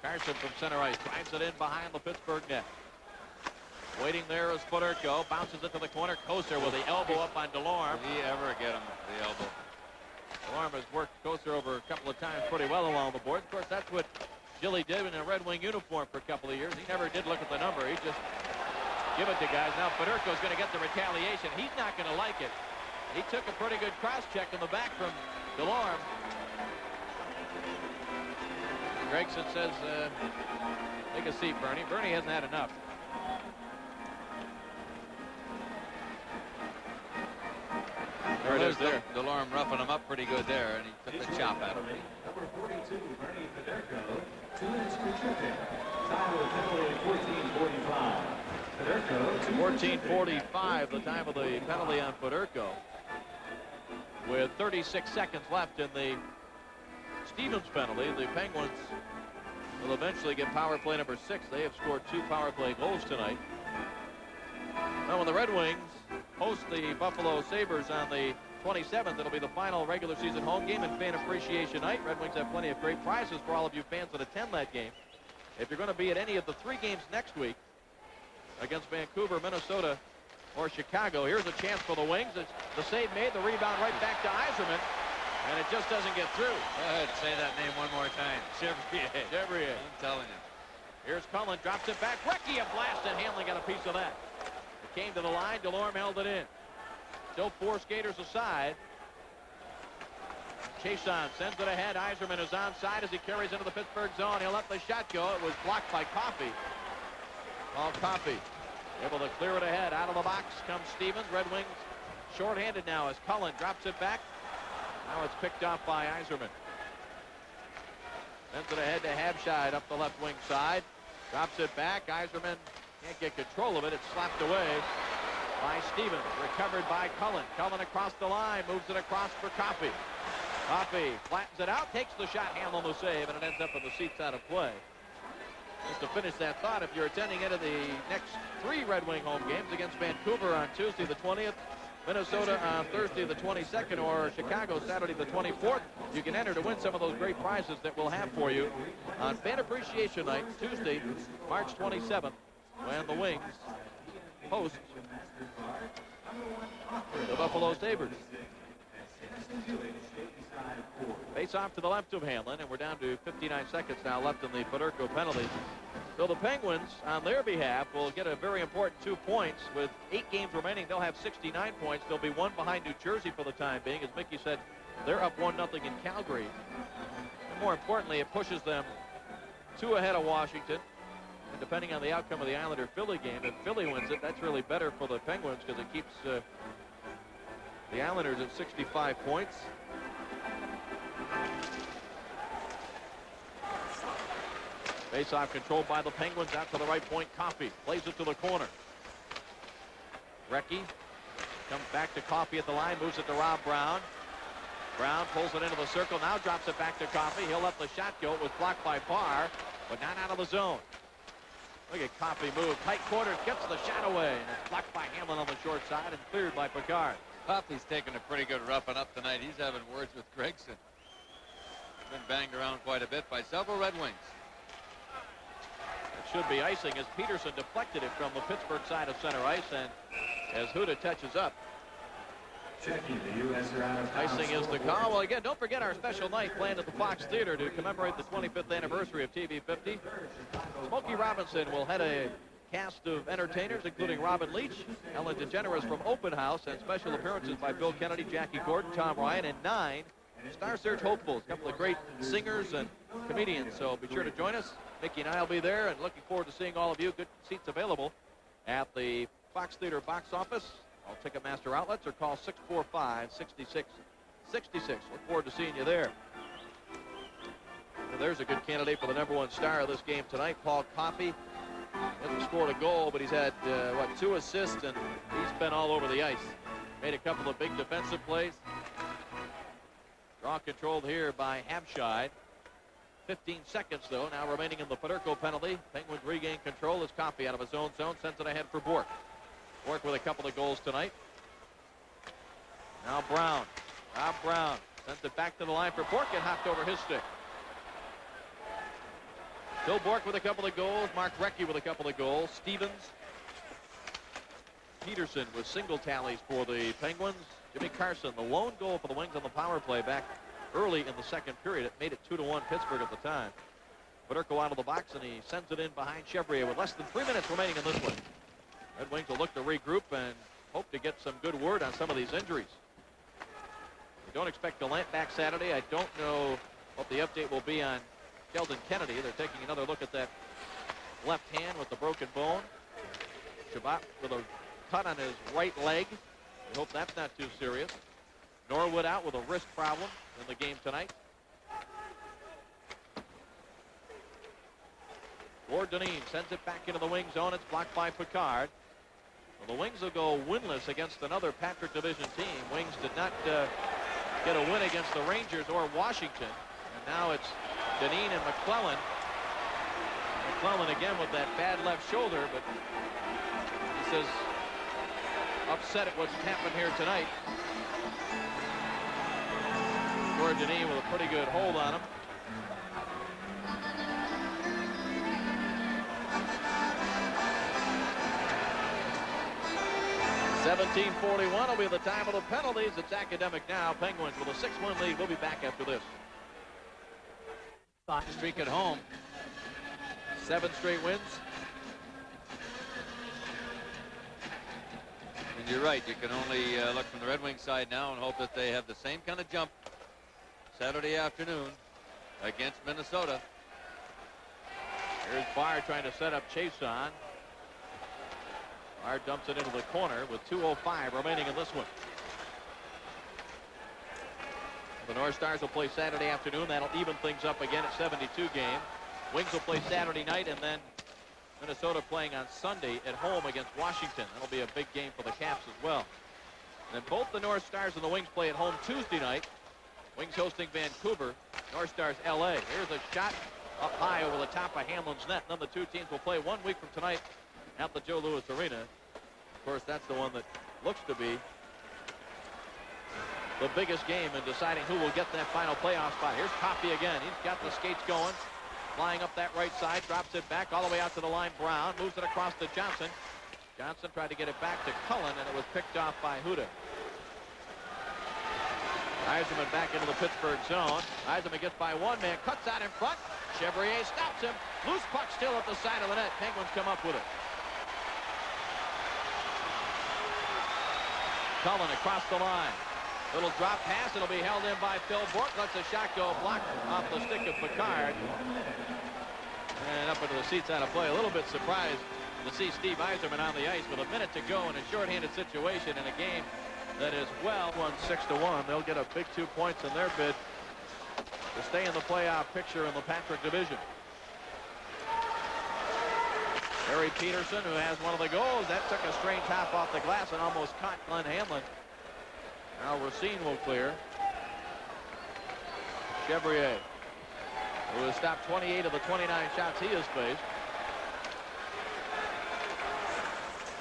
Carson from center ice drives it in behind the Pittsburgh net. Waiting there is Fedorko. Bounces it to the corner. Koser with the elbow up on Delorme. Did he ever get him the elbow? Delorme has worked Koser over a couple of times pretty well along the board. Of course, that's what Gilly did in a Red Wing uniform for a couple of years. He never did look at the number. He just give it to guys. Now Fedorko's going to get the retaliation. He's not going to like it. He took a pretty good cross check in the back from Delorme. Gregson says, take a seat, Bernie. Bernie hasn't had enough. There it is there. Delorme roughing him up pretty good there, and he took the chop at him. Number 42, Bernie Fedorko. 2 minutes for tripping. Time of the penalty, 14:45. Fedorko, 14:45, the time of the penalty on Fedorko. With 36 seconds left in the Stevens penalty, the Penguins will eventually get power play number 6. They have scored 2 power play goals tonight. Now, when the Red Wings host the Buffalo Sabres on the 27th, it'll be the final regular season home game and fan appreciation night. Red Wings have plenty of great prizes for all of you fans that attend that game. If you're going to be at any of the 3 games next week against Vancouver, Minnesota, or Chicago, here's a chance for the Wings. It's the save made, the rebound right back to Yzerman, and it just doesn't get through. Go ahead, say that name one more time. Chevrier. Chevrier. I'm telling you. Here's Cullen, drops it back. Recchi a blast, and Hanley got a piece of that. It came to the line. Delorme held it in. Still 4 skaters aside. Chason sends it ahead. Yzerman is onside as he carries into the Pittsburgh zone. He'll let the shot go. It was blocked by Coffey. Paul Coffey able to clear it ahead. Out of the box comes Stevens. Red Wings shorthanded now as Cullen drops it back. Now it's picked off by Yzerman. Sends it ahead to Habscheid up the left wing side. Drops it back. Yzerman can't get control of it. It's slapped away by Stevens. Recovered by Cullen. Cullen across the line. Moves it across for Coffey. Coffey flattens it out. Takes the shot. Handle the save. And it ends up in the seats out of play. Just to finish that thought, if you're attending any of the next 3 Red Wing home games against Vancouver on Tuesday the 20th, Minnesota on Thursday the 22nd, or Chicago Saturday the 24th, you can enter to win some of those great prizes that we'll have for you on Fan Appreciation Night, Tuesday, March 27th, when the Wings host the Buffalo Sabres. Face off to the left of Hanlon, and we're down to 59 seconds now left in the Fedorko penalty. So the Penguins, on their behalf, will get a very important 2 points. With 8 games remaining, they'll have 69 points. They'll be 1 behind New Jersey for the time being. As Mickey said, they're up 1-0 in Calgary. And more importantly, it pushes them 2 ahead of Washington And depending on the outcome of the Islander-Philly game, if Philly wins it, that's really better for the Penguins because it keeps the Islanders at 65 points. Face-off controlled by the Penguins. Out to the right point. Coffey plays it to the corner. Recchi comes back to Coffey at the line. Moves it to Rob Brown. Brown pulls it into the circle. Now drops it back to Coffey. He'll let the shot go. It was blocked by Barr, but not out of the zone. Look at Coffey move. Tight quarters. Gets the shot away. And it's blocked by Hamlin on the short side and cleared by Picard. Coffey's taking a pretty good roughing up tonight. He's having words with Gregson. Been banged around quite a bit by several Red Wings. It should be icing as Peterson deflected it from the Pittsburgh side of center ice, and as Huda touches up. Checking the U.S. are out of Icing is the call. Well, again, don't forget our special night planned at the Fox Theater to commemorate the 25th anniversary of TV 50. Smokey Robinson will head a cast of entertainers, including Robin Leach, Ellen DeGeneres from Open House, and special appearances by Bill Kennedy, Jackie Gordon, Tom Ryan, and 9 Star Search hopefuls. A couple of great singers and comedians, so be sure to join us. Mickey and I will be there, and looking forward to seeing all of you. Good seats available at the Fox Theater box office. All Ticketmaster outlets, or call 645-6666. Look forward to seeing you there. And there's a good candidate for the #1 star of this game tonight, Paul Coffey. Hasn't scored a goal, but he's had, 2 assists, and he's been all over the ice. Made a couple of big defensive plays. Draw controlled here by Habscheid. 15 seconds, though, now remaining in the Federico penalty. Penguins regain control as Coffey out of his own zone sends it ahead for Bourque. Bourque with a couple of goals tonight. Now Brown. Rob Brown sends it back to the line for Bourque and hopped over his stick. Bill Bourque with a couple of goals. Mark Recchi with a couple of goals. Stevens. Peterson with single tallies for the Penguins. Jimmy Carson, the lone goal for the Wings on the power play back early in the second period. It made it 2-1 Pittsburgh at the time. Federico out of the box, and he sends it in behind Chevrier with less than 3 minutes remaining in this one. Red Wings will look to regroup and hope to get some good word on some of these injuries. We don't expect Gallant back Saturday. I don't know what the update will be on Sheldon Kennedy. They're taking another look at that left hand with the broken bone. Shabbat with a cut on his right leg. We hope that's not too serious. Norwood out with a wrist problem in the game tonight. Ward Dineen sends it back into the wing zone. It's blocked by Picard. Well, the Wings will go winless against another Patrick Division team. Wings did not get a win against the Rangers or Washington. And now it's Dineen and McClellan. McClellan again with that bad left shoulder, but he says upset at what's happened here tonight. Ward Dineen with a pretty good hold on him. 17:41 will be the time of the penalties. It's academic now. Penguins with a 6-1 lead. We'll be back after this. Streak at home. 7 straight wins. And you're right. You can only look from the Red Wings side now and hope that they have the same kind of jump Saturday afternoon against Minnesota. Here's Barr trying to set up Chason. Barr dumps it into the corner with 2:05 remaining in this one. The North Stars will play Saturday afternoon. That'll even things up again at 72 game. Wings will play Saturday night, and then Minnesota playing on Sunday at home against Washington. That'll be a big game for the Caps as well. And then both the North Stars and the Wings play at home Tuesday night. Wings hosting Vancouver. North Stars LA. Here's a shot up high over the top of Hamlin's net. And then the two teams will play 1 week from tonight at the Joe Louis Arena. Of course, that's the one that looks to be the biggest game in deciding who will get that final playoff spot. Here's Coffey again. He's got the skates going. Flying up that right side. Drops it back all the way out to the line. Brown moves it across to Johnson. Johnson tried to get it back to Cullen, and it was picked off by Huda. Eiserman back into the Pittsburgh zone. Eiserman gets by one man. Cuts out in front. Chevrier stops him. Loose puck still at the side of the net. Penguins come up with it. Cullen across the line. Little drop pass. It'll be held in by Phil Bourque. Lets the shot go blocked off the stick of Picard. And up into the the seats out of play. A little bit surprised to see Steve Yzerman on the ice with a minute to go in a shorthanded situation in a game that is well won 6-1. They'll get a big 2 points in their bid to stay in the playoff picture in the Patrick division. Harry Peterson, who has one of the goals, that took a strange hop off the glass and almost caught Glenn Hanlon. Now Racine will clear. Chevrier, who has stopped 28 of the 29 shots he has faced.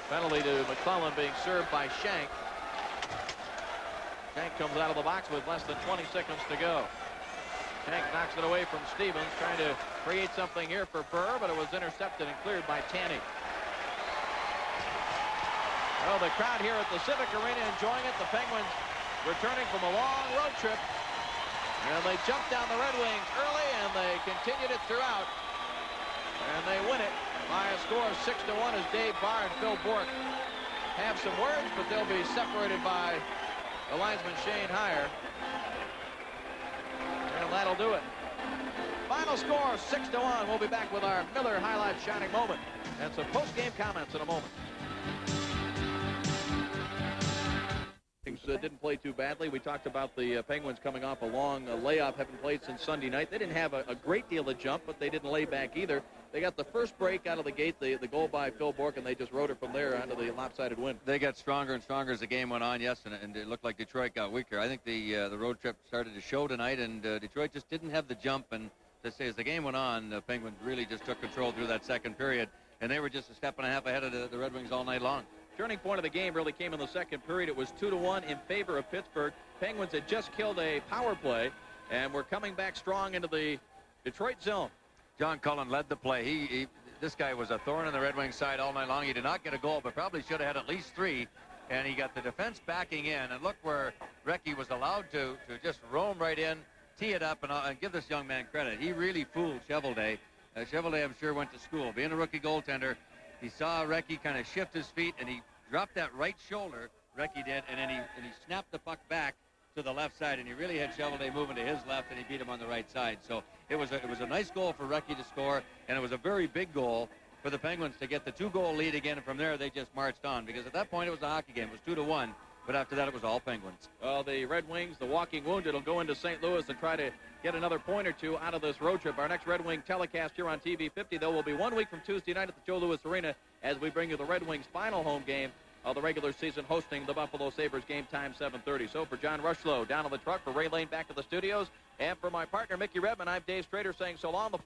Penalty to McClellan being served by Shank. Shank comes out of the box with less than 20 seconds to go. Shank knocks it away from Stevens, trying to create something here for Burr, but it was intercepted and cleared by Tanny. Well, the crowd here at the Civic Arena enjoying it. The Penguins returning from a long road trip. And they jumped down the Red Wings early, and they continued it throughout. And they win it by a score of 6-1 as Dave Barr and Phil Bourque have some words, but they'll be separated by the linesman Shane Heyer. And that'll do it. Final score 6-1. We'll be back with our Miller highlight shining moment and some post-game comments in a moment. Didn't play too badly. We talked about the Penguins coming off a long layoff, haven't played since Sunday night. They didn't have a great deal of jump, but they didn't lay back either. They got the first break out of the gate, the goal by Phil Bourque, and they just rode it from there onto the lopsided win. They got stronger and stronger as the game went on, yes, and it looked like Detroit got weaker. I think the road trip started to show tonight, and Detroit just didn't have the jump. And to say, as the game went on, the Penguins really just took control through that second period, and they were just a step and a half ahead of the Red Wings all night long. Turning point of the game really came in the second period. It was 2-1 in favor of Pittsburgh. Penguins had just killed a power play, and were coming back strong into the Detroit zone. John Cullen led the play. This guy was a thorn in the Red Wings side all night long. He did not get a goal, but probably should have had at least 3. And he got the defense backing in. And look where Recchi was allowed to just roam right in, tee it up, and give this young man credit. He really fooled Cheveldae. Cheveldae, I'm sure, went to school. Being a rookie goaltender, he saw Recchi kind of shift his feet, and he dropped that right shoulder, Recchi did, and then he snapped the puck back to the left side, and he really had Cheveldae moving to his left, and he beat him on the right side. So it was a nice goal for Recchi to score, and it was a very big goal for the Penguins to get the 2-goal lead again, and from there they just marched on, because at that point it was a hockey game. It was 2-1, but after that it was all Penguins. Well, the Red Wings, the walking wounded, will go into St. Louis and try to get another point or two out of this road trip. Our next Red Wing telecast here on TV 50, though, will be 1 week from Tuesday night at the Joe Louis Arena as we bring you the Red Wings' final home game of the regular season, hosting the Buffalo Sabres. Game time 7:30. So for John Rushlow down on the truck, for Ray Lane back to the studios, and for my partner Mickey Redmond, I'm Dave Strader saying so long.